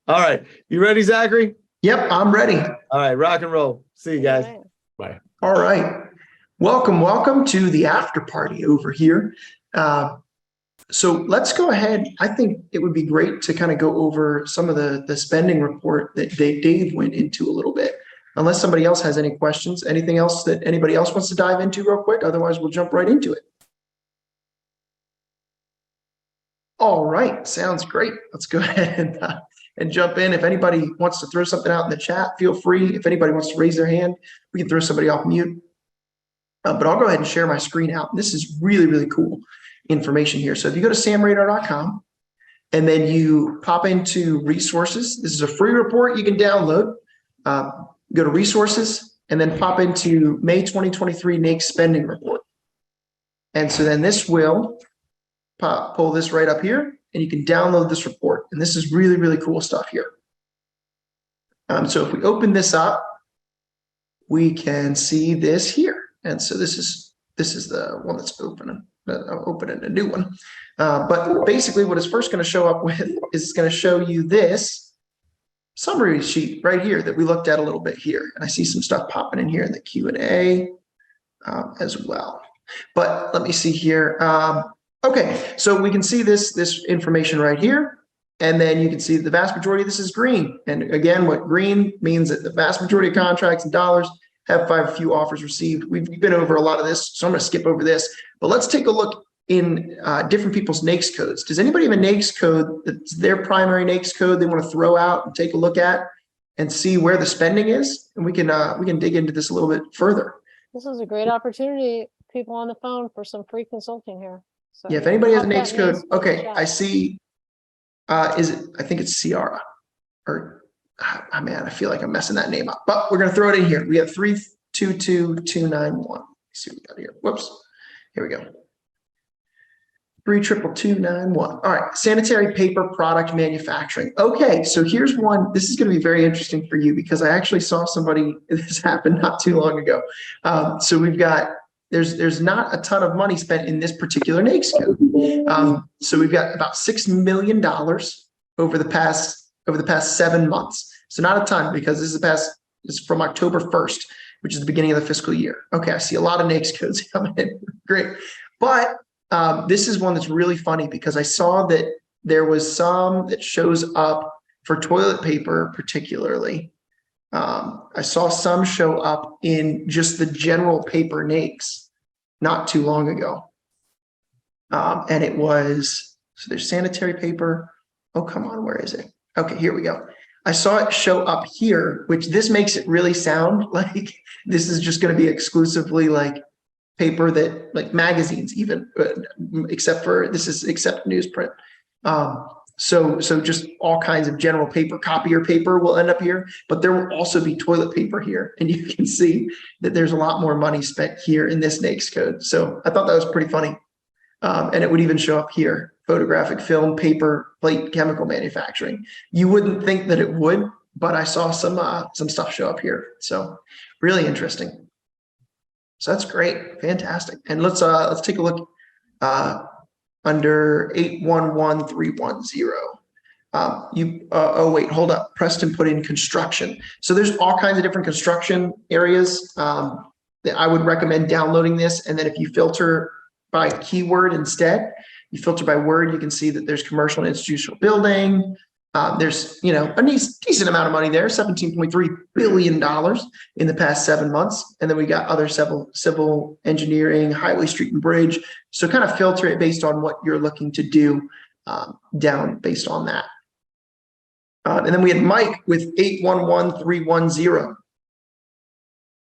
[SPEAKER 1] All right. You ready, Zachary?
[SPEAKER 7] Yep, I'm ready.
[SPEAKER 1] All right. Rock and roll. See you guys.
[SPEAKER 3] All right.
[SPEAKER 7] All right. Welcome to the after party over here. So let's go ahead. I think it would be great to kind of go over some of the spending report that Dave went into a little bit. Unless somebody else has any questions, anything else that anybody else wants to dive into real quick? Otherwise, we'll jump right into it. All right, sounds great. Let's go ahead and jump in. If anybody wants to throw something out in the chat, feel free. If anybody wants to raise their hand, we can throw somebody off mute. But I'll go ahead and share my screen out. This is really, really cool information here. So if you go to samradar.com and then you pop into resources, this is a free report you can download. Go to resources and then pop into May 2023 NAICS spending report. And so then this will pull this right up here and you can download this report. And this is really, really cool stuff here. So if we open this up, we can see this here. And so this is the one that's opening a new one. But basically what it's first going to show up with is it's going to show you this summary sheet right here that we looked at a little bit here. And I see some stuff popping in here in the Q&A as well. But let me see here. Okay, so we can see this information right here. And then you can see the vast majority of this is green. And again, what green means that the vast majority of contracts and dollars have few offers received. We've been over a lot of this, so I'm going to skip over this. But let's take a look in different people's NAICS codes. Does anybody have a NAICS code that's their primary NAICS code they want to throw out and take a look at and see where the spending is? And we can dig into this a little bit further.
[SPEAKER 3] This is a great opportunity, people on the phone, for some free consulting here. So
[SPEAKER 7] Yeah, if anybody has a
[SPEAKER 3] pop
[SPEAKER 7] NAICS
[SPEAKER 3] that
[SPEAKER 7] code,
[SPEAKER 3] NAICS code
[SPEAKER 7] okay,
[SPEAKER 3] in the
[SPEAKER 7] I
[SPEAKER 3] chat.
[SPEAKER 7] see. I think it's Ciara, or man, I feel like I'm messing that name up. But we're gonna throw it in here. We have 322291. Let's see what we got here. Whoops. Here we go. 32291. All right, sanitary paper product manufacturing. Okay, so here's one. This is going to be very interesting for you because I actually saw somebody, this happened not too long ago. So we've got, there's not a ton of money spent in this particular NAICS code. So we've got about $6 million over the past 7 months. So not a ton because this is from October 1st, which is the beginning of the fiscal year. Okay, I see a lot of NAICS codes coming in. Great. But this is one that's really funny because I saw that there was some that shows up for toilet paper, particularly. I saw some show up in just the general paper NAICS not too long ago. And it was, so there's sanitary paper. Oh, come on, where is it? Okay, here we go. I saw it show up here, which this makes it really sound like this is just going to be exclusively like paper that like magazines even, except for this is except newsprint. So just all kinds of general paper, copier paper will end up here, but there will also be toilet paper here. And you can see that there's a lot more money spent here in this NAICS code. So I thought that was pretty funny. And it would even show up here, photographic film, paper, plate, chemical manufacturing. You wouldn't think that it would, but I saw some stuff show up here. So really interesting. So that's great, fantastic. And let's take a look under 811310. Oh wait, hold up. Preston put in construction. So there's all kinds of different construction areas that I would recommend downloading this. And then if you filter by keyword instead, you filter by word, you can see that there's commercial and institutional building. There's, a decent amount of money there, $17.3 billion in the past 7 months. And then we got other civil engineering, highway, street and bridge. So kind of filter it based on what you're looking to do down based on that. And then we had Mike with 811310.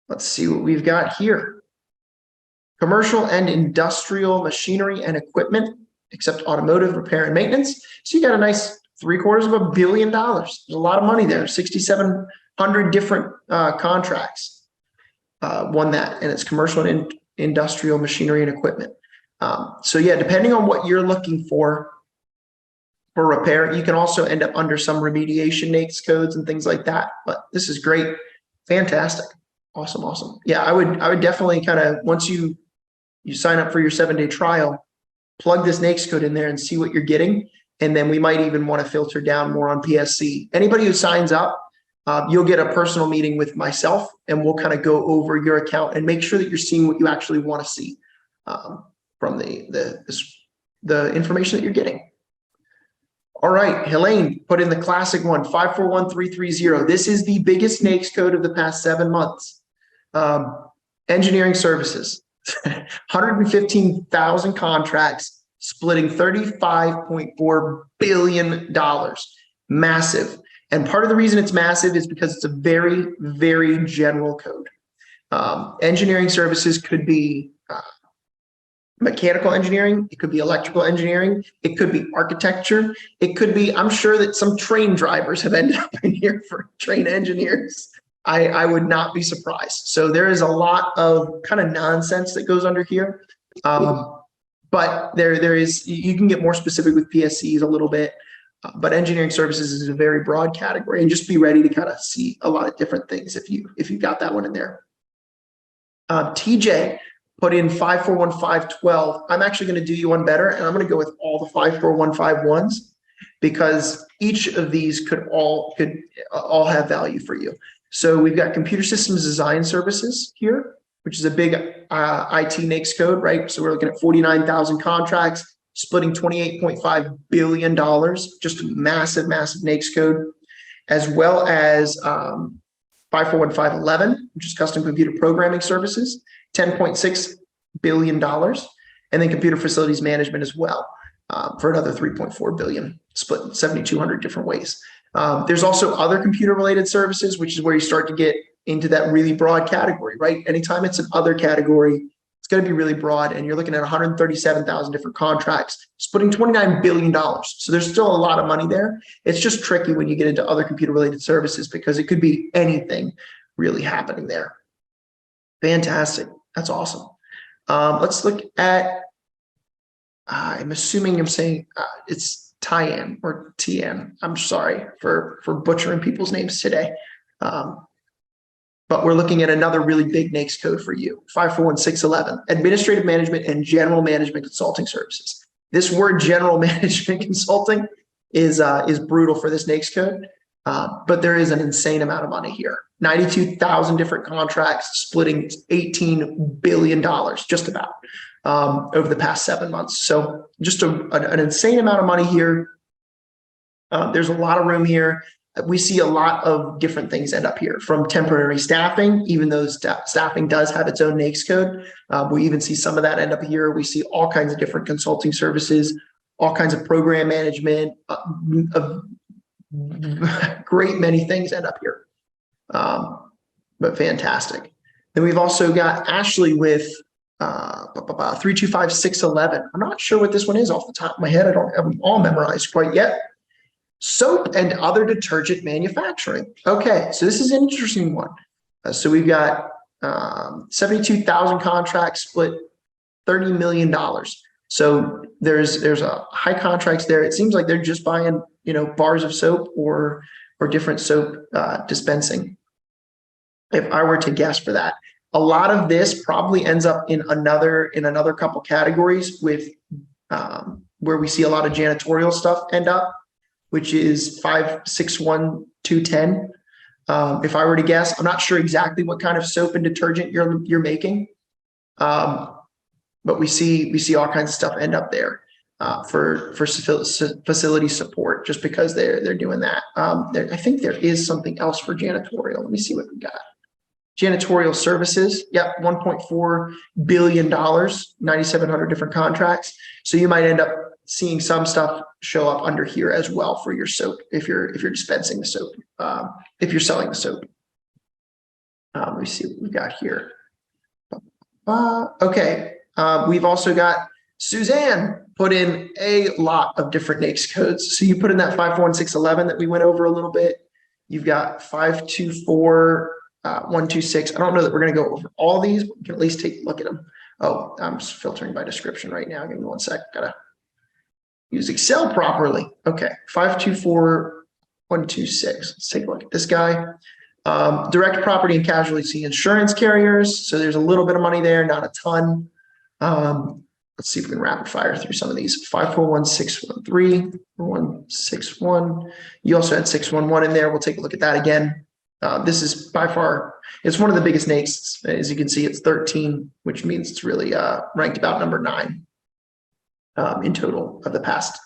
[SPEAKER 7] Let's see what we've got here. Commercial and industrial machinery and equipment, except automotive repair and maintenance. So you got a nice $750 million. There's a lot of money there. 6,700 different contracts won that, and it's commercial and industrial machinery and equipment. So yeah, depending on what you're looking for repair, you can also end up under some remediation NAICS codes and things like that. But this is great, fantastic, awesome. Yeah, I would definitely kind of once you sign up for your 7-day trial, plug this NAICS code in there and see what you're getting. And then we might even want to filter down more on PSC. Anybody who signs up, you'll get a personal meeting with myself and we'll kind of go over your account and make sure that you're seeing what you actually want to see from the information that you're getting. All right, Helene put in the classic one, 541330. This is the biggest NAICS code of the past 7 months. Engineering services, 115,000 contracts, splitting $35.4 billion. Massive. And part of the reason it's massive is because it's a very, very general code. Engineering services could be mechanical engineering. It could be electrical engineering. It could be architecture. It could be, I'm sure that some train drivers have ended up in here for train engineers. I would not be surprised. So there is a lot of kind of nonsense that goes under here. But there is, you can get more specific with PSCs a little bit, but engineering services is a very broad category, and just be ready to kind of see a lot of different things if you got that one in there. TJ put in 541512. I'm actually going to do you one better, and I'm going to go with all the 54151s because each of these could all have value for you. So we've got computer systems design services here, which is a big IT NAICS code, right? So we're looking at 49,000 contracts, splitting $28.5 billion, just a massive NAICS code, as well as 541511, which is custom computer programming services, $10.6 billion, and then computer facilities management as well for another $3.4 billion, split in 7,200 different ways. There's also other computer related services, which is where you start to get into that really broad category, right? Anytime it's an other category, it's going to be really broad, and you're looking at 137,000 different contracts, splitting $29 billion. So there's still a lot of money there. It's just tricky when you get into other computer related services because it could be anything really happening there. Fantastic. That's awesome. Let's look at I'm assuming I'm saying it's Tyan or TN. I'm sorry for butchering people's names today. But we're looking at another really big NAICS code for you, 541611, Administrative Management and General Management Consulting Services. This word general management consulting is brutal for this NAICS code, but there is an insane amount of money here. 92,000 different contracts splitting $18 billion, just about, over the past 7 months. So just an insane amount of money here. There's a lot of room here. We see a lot of different things end up here, from temporary staffing, even though staffing does have its own NAICS code. We even see some of that end up here. We see all kinds of different consulting services, all kinds of program management, a great many things end up here, but fantastic. Then we've also got Ashley with 325611. I'm not sure what this one is off the top of my head. I don't have them all memorized quite yet. Soap and other detergent manufacturing. Okay, so this is an interesting one. So we've got 72,000 contracts split $30 million. So there's a high contracts there. It seems like they're just buying, bars of soap or different soap dispensing. If I were to guess for that, a lot of this probably ends up in another couple categories with where we see a lot of janitorial stuff end up, which is 561210. If I were to guess, I'm not sure exactly what kind of soap and detergent you're making, but we see all kinds of stuff end up there for facility support, just because they're doing that. I think there is something else for janitorial. Let me see what we got. Janitorial services, yep, $1.4 billion, 9,700 different contracts. So you might end up seeing some stuff show up under here as well for your soap if you're dispensing the soap, if you're selling the soap. Let me see what we got here. Okay, we've also got Suzanne put in a lot of different NAICS codes. So you put in that 51611 that we went over a little bit. You've got 524126. I don't know that we're going to go over all these, but we can at least take a look at them. Oh, I'm just filtering by description right now. Give me 1 sec. Gotta use Excel properly. Okay, 524126. Let's take a look at this guy. Direct property and casualty insurance carriers. So there's a little bit of money there, not a ton. Let's see if we can rapid fire through some of these. 541613, 161. You also had 611 in there. We'll take a look at that again. This is by far, it's one of the biggest NAICS. As you can see, it's 13, which means it's really ranked about number 9 in total of the past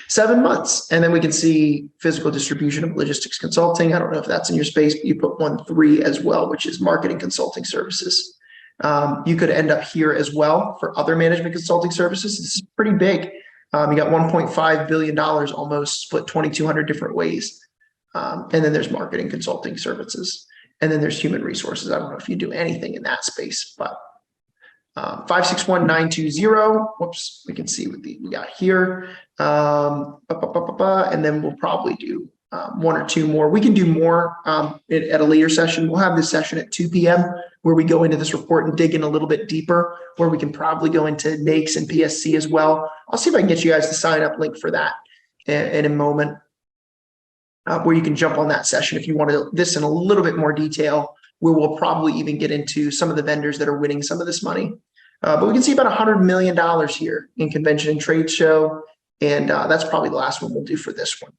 [SPEAKER 7] 7 months. And then we can see physical distribution of logistics consulting. I don't know if that's in your space, but you put 1.3 as well, which is marketing consulting services. You could end up here as well for other management consulting services. This is pretty big. You got $1.5 billion almost split 2,200 different ways. And then there's marketing consulting services. And then there's human resources. I don't know if you do anything in that space, but 561920. Whoops, we can see what we got here. And then we'll probably do 1 or 2 more. We can do more at a later session. We'll have this session at 2 p.m. where we go into this report and dig in a little bit deeper, where we can probably go into NAICS and PSC as well. I'll see if I can get you guys the sign up link for that in a moment, where you can jump on that session if you want this in a little bit more detail, where we'll probably even get into some of the vendors that are winning some of this money. But we can see about $100 million here in convention and trade show. And that's probably the last one we'll do for this one.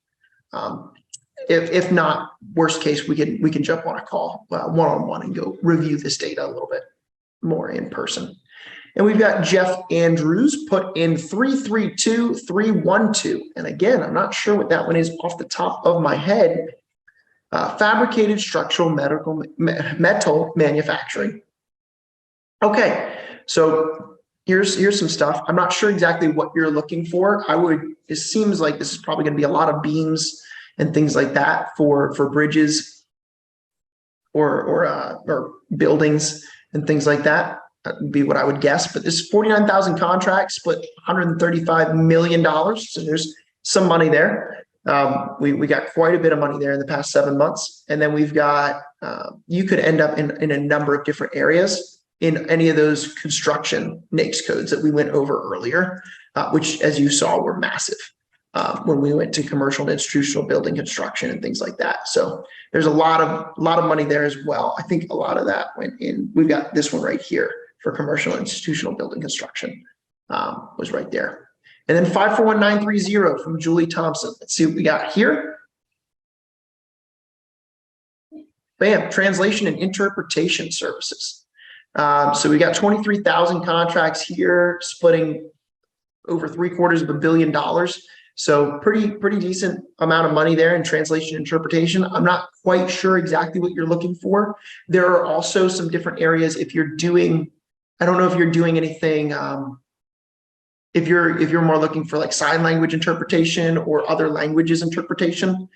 [SPEAKER 7] If not, worst case, we can jump on a call one-on-one and go review this data a little bit more in person. And we've got Jeff Andrews put in 332312. And again, I'm not sure what that one is off the top of my head. Fabricated structural metal manufacturing. Okay, so here's some stuff. I'm not sure exactly what you're looking for. It seems like this is probably going to be a lot of beams and things like that for bridges or buildings and things like that. That would be what I would guess. But this is 49,000 contracts, split $135 million. So there's some money there. We got quite a bit of money there in the past 7 months. And then we've got, you could end up in a number of different areas in any of those construction NAICS codes that we went over earlier. which, as you saw, were massive when we went to commercial and institutional building construction and things like that. So there's a lot of money there as well. I think a lot of that went in. We've got this one right here for commercial and institutional building construction was right there. And then 541930 from Julie Thompson. Let's see what we got here. Bam, translation and interpretation services. So we got 23,000 contracts here, splitting over $750 million. So pretty decent amount of money there in translation and interpretation. I'm not quite sure exactly what you're looking for. There are also some different areas. If you're doing, I don't know if you're doing anything. If you're more looking for like sign language interpretation or other languages interpretation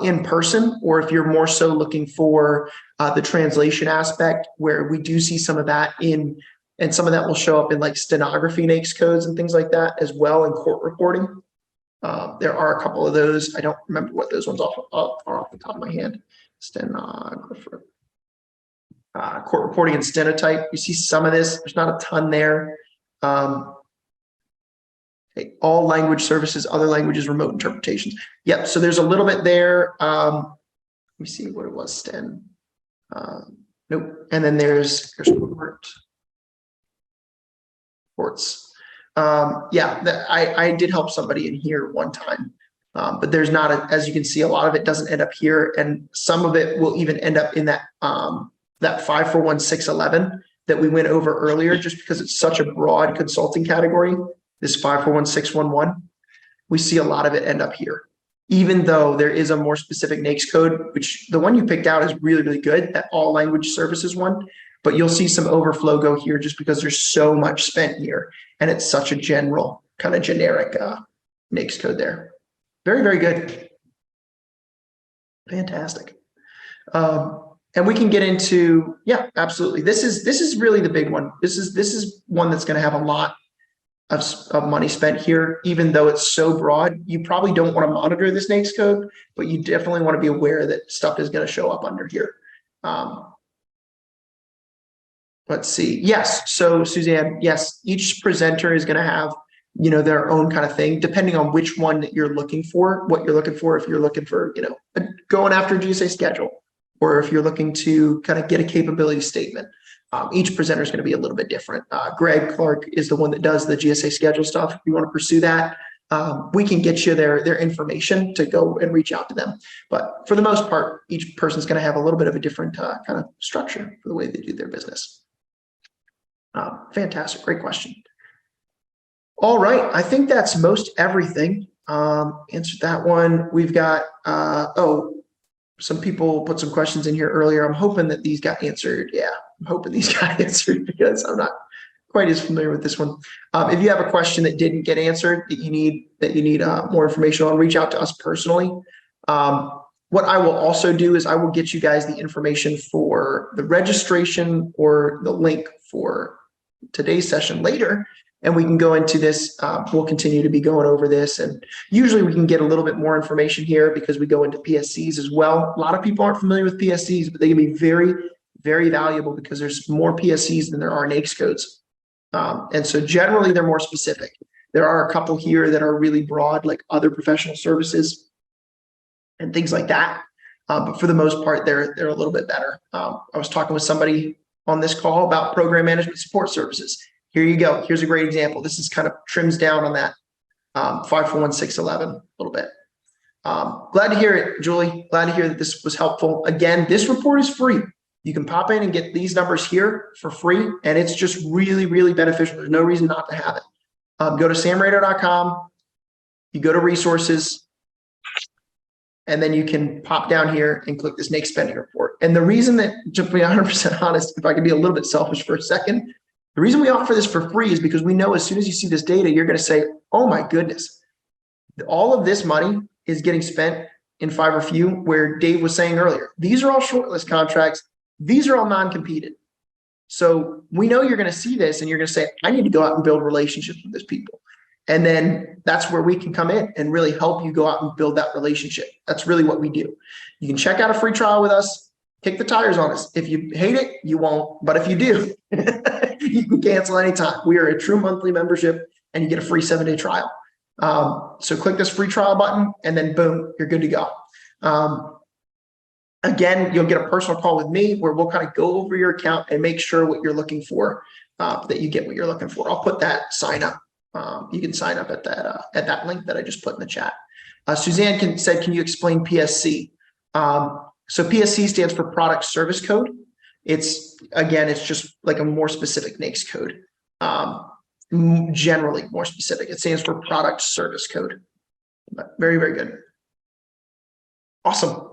[SPEAKER 7] in person, or if you're more so looking for the translation aspect, where we do see some of that in, and some of that will show up in like stenography NAICS codes and things like that as well in court reporting. There are a couple of those. I don't remember what those ones are off the top of my head. Stenographer, court reporting and stenotype. You see some of this. There's not a ton there. Okay, all language services, other languages, remote interpretations. Yep. So there's a little bit there. Let me see what it was. Sten. Nope. And then there's courts. Yeah, I did help somebody in here one time, but there's not as you can see, a lot of it doesn't end up here, and some of it will even end up in that that 541611 that we went over earlier, just because it's such a broad consulting category. This 541611, we see a lot of it end up here, even though there is a more specific NAICS code, which the one you picked out is really good, that all language services one. But you'll see some overflow go here just because there's so much spent here, and it's such a general kind of generic NAICS code there. Very good. Fantastic. And we can get into, yeah, absolutely. This is really the big one. This is one that's going to have a lot of money spent here, even though it's so broad. You probably don't want to monitor this NAICS code, but you definitely want to be aware that stuff is going to show up under here. Let's see. Yes. So Suzanne, yes, each presenter is going to have, their own kind of thing, depending on which one that you're looking for, what you're looking for. If you're looking for, going after a GSA schedule, or if you're looking to kind of get a capability statement, each presenter is going to be a little bit different. Greg Clark is the one that does the GSA schedule stuff. If you want to pursue that, we can get you their information to go and reach out to them. But for the most part, each person's going to have a little bit of a different kind of structure for the way they do their business. Fantastic. Great question. All right. I think that's most everything. Answered that one. We've got, some people put some questions in here earlier. I'm hoping that these got answered. Yeah, I'm hoping these got answered because I'm not quite as familiar with this one. If you have a question that didn't get answered, that you need more information on, reach out to us personally. What I will also do is I will get you guys the information for the registration or the link for today's session later, and we can go into this. We'll continue to be going over this, and usually we can get a little bit more information here because we go into PSCs as well. A lot of people aren't familiar with PSCs, but they can be very, very valuable because there's more PSCs than there are NAICS codes. And so generally they're more specific. There are a couple here that are really broad, like other professional services and things like that. But for the most part, they're a little bit better. I was talking with somebody on this call about program management support services. Here you go. Here's a great example. This is kind of trims down on that 541611 a little bit. Glad to hear it, Julie. Glad to hear that this was helpful. Again, this report is free. You can pop in and get these numbers here for free, and it's just really, really beneficial. There's no reason not to have it. Go to samradar.com. You go to resources, and then you can pop down here and click this NAICS spending report. And the reason that, to be 100% honest, if I can be a little bit selfish for a second, the reason we offer this for free is because we know as soon as you see this data, you're going to say, oh my goodness, all of this money is getting spent in Five or Few, where Dave was saying earlier, these are all shortlist contracts. These are all non-competed. So we know you're going to see this and you're going to say, I need to go out and build relationships with these people. And then that's where we can come in and really help you go out and build that relationship. That's really what we do. You can check out a free trial with us, kick the tires on us. If you hate it, you won't. But if you do, you can cancel anytime. We are a true monthly membership. and you get a free 7-day trial. So click this free trial button and then boom, you're good to go. Again, you'll get a personal call with me where we'll kind of go over your account and make sure what you're looking for, that you get what you're looking for. I'll put that sign up. You can sign up at that link that I just put in the chat. Suzanne said, can you explain PSC? So PSC stands for Product Service Code. It's just like a more specific NAICS code. Generally more specific. It stands for Product Service Code. But very, very good. Awesome.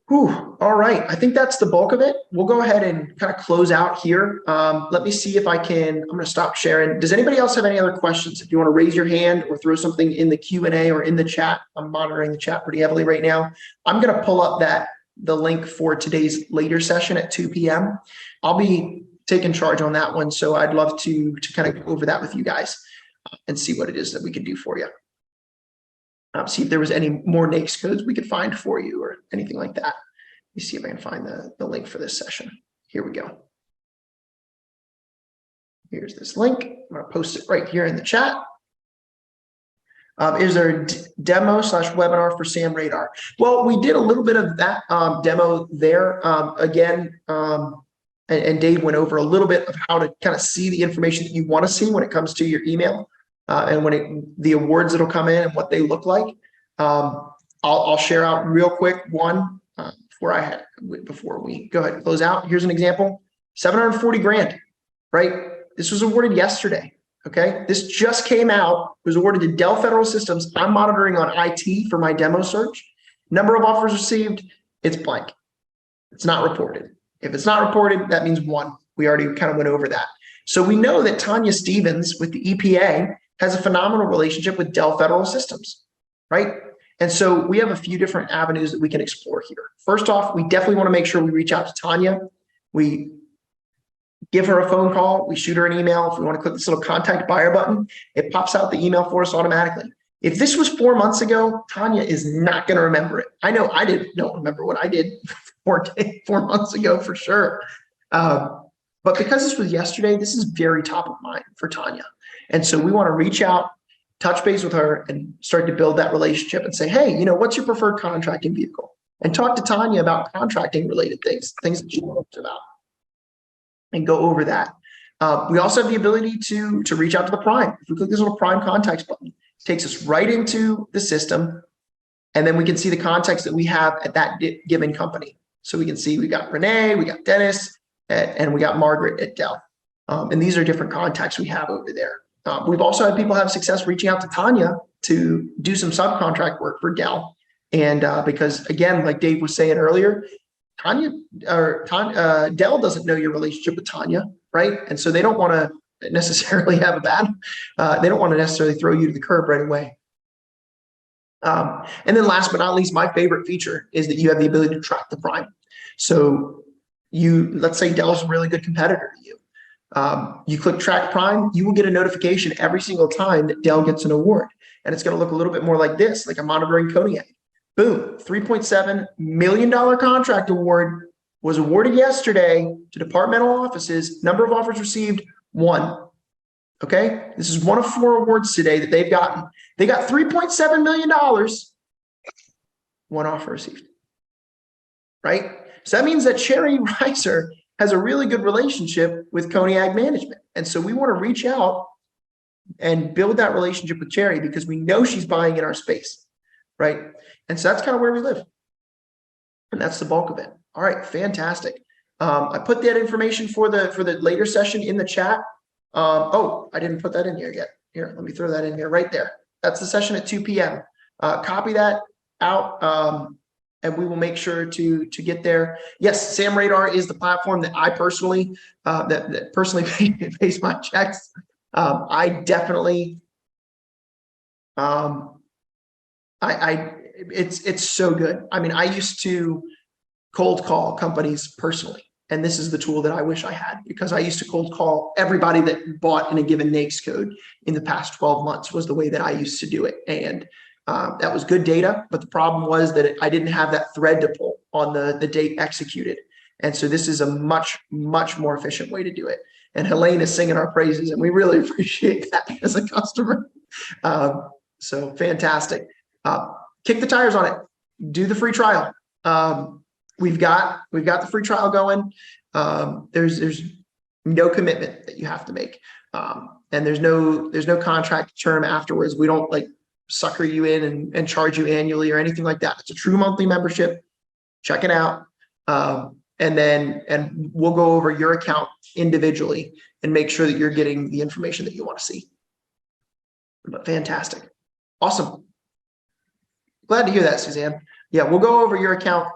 [SPEAKER 7] Whew. All right. I think that's the bulk of it. We'll go ahead and kind of close out here. Let me see if I can. I'm going to stop sharing. Does anybody else have any other questions? If you want to raise your hand or throw something in the Q&A or in the chat, I'm monitoring the chat pretty heavily right now. I'm going to pull up the link for today's later session at 2 p.m. I'll be taking charge on that one. So I'd love to kind of go over that with you guys and see what it is that we can do for you. See if there was any more NAICS codes we could find for you or anything like that. Let me see if I can find the link for this session. Here we go. Here's this link. I'm going to post it right here in the chat. Is there a demo / webinar for Sam Radar? Well, we did a little bit of that demo there. And Dave went over a little bit of how to kind of see the information that you want to see when it comes to your email. And when the awards that'll come in and what they look like. I'll share out real quick one before we go ahead and close out. Here's an example, 740 grand, right? This was awarded yesterday. Okay. This just came out, it was awarded to Dell Federal Systems. I'm monitoring on IT for my demo search. Number of offers received, it's blank. It's not reported. If it's not reported, that means 1. We already kind of went over that. So we know that Tanya Stevens with the EPA has a phenomenal relationship with Dell Federal Systems, right? And so we have a few different avenues that we can explore here. First off, we definitely want to make sure we reach out to Tanya. We give her a phone call. We shoot her an email. If we want to click this little contact buyer button, it pops out the email for us automatically. If this was 4 months ago, Tanya is not going to remember it. I know I don't remember what I did 4 months ago for sure. But because this was yesterday, this is very top of mind for Tanya. And so we want to reach out, touch base with her and start to build that relationship and say, hey, what's your preferred contracting vehicle? And talk to Tanya about contracting related things that she knows about and go over that. We also have the ability to reach out to the prime. If we click this little prime contacts button, it takes us right into the system. And then we can see the contacts that we have at that given company. So we can see we got Renee, we got Dennis, and we got Margaret at Dell. And these are different contacts we have over there. We've also had people have success reaching out to Tanya to do some subcontract work for Dell. And because again, like Dave was saying earlier, Dell doesn't know your relationship with Tanya, right? And so they don't want to necessarily have they don't want to necessarily throw you to the curb right away. And then last but not least, my favorite feature is that you have the ability to track the prime. So let's say Dell's a really good competitor to you. You click track prime, you will get a notification every single time that Dell gets an award. And it's going to look a little bit more like this, like I'm monitoring Kodiak. Boom, $3.7 million contract award was awarded yesterday to departmental offices. Number of offers received, 1. Okay, this is one of 4 awards today that they've gotten. They got $3.7 million, 1 offer received, right? So that means that Sherry Reiser has a really good relationship with Kodiak Management. And so we want to reach out and build that relationship with Cherry because we know she's buying in our space, right? And so that's kind of where we live. And that's the bulk of it. All right, fantastic. I put that information for the later session in the chat. Oh, I didn't put that in here yet. Here, let me throw that in here right there. That's the session at 2 p.m. Copy that out. And we will make sure to get there. Yes, Sam Radar is the platform that I personally that personally pays my checks. I definitely it's so good. I mean, I used to cold call companies personally, and this is the tool that I wish I had because I used to cold call everybody that bought in a given NAICS code in the past 12 months was the way that I used to do it. And that was good data, but the problem was that I didn't have that thread to pull on the date executed. And so this is a much, much more efficient way to do it. and Helene is singing our praises, and we really appreciate that as a customer. So fantastic. Kick the tires on it. Do the free trial. We've got the free trial going. There's no commitment that you have to make. And there's no contract term afterwards. We don't like sucker you in and charge you annually or anything like that. It's a true monthly membership. Check it out. And we'll go over your account individually and make sure that you're getting the information that you want to see. But fantastic. Awesome. Glad to hear that, Suzanne. Yeah, we'll go over your account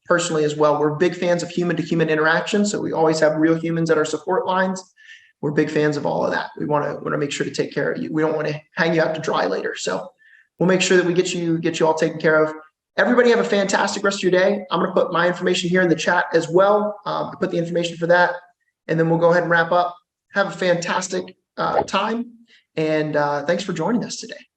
[SPEAKER 7] personally as well. We're big fans of human-to-human interaction, so we always have real humans at our support lines. We're big fans of all of that. We want to make sure to take care of you. We don't want to hang you out to dry later. So we'll make sure that we get you all taken care of. Everybody have a fantastic rest of your day. I'm going to put my information here in the chat as well. Put the information for that, and then we'll go ahead and wrap up. Have a fantastic time, and thanks for joining us today.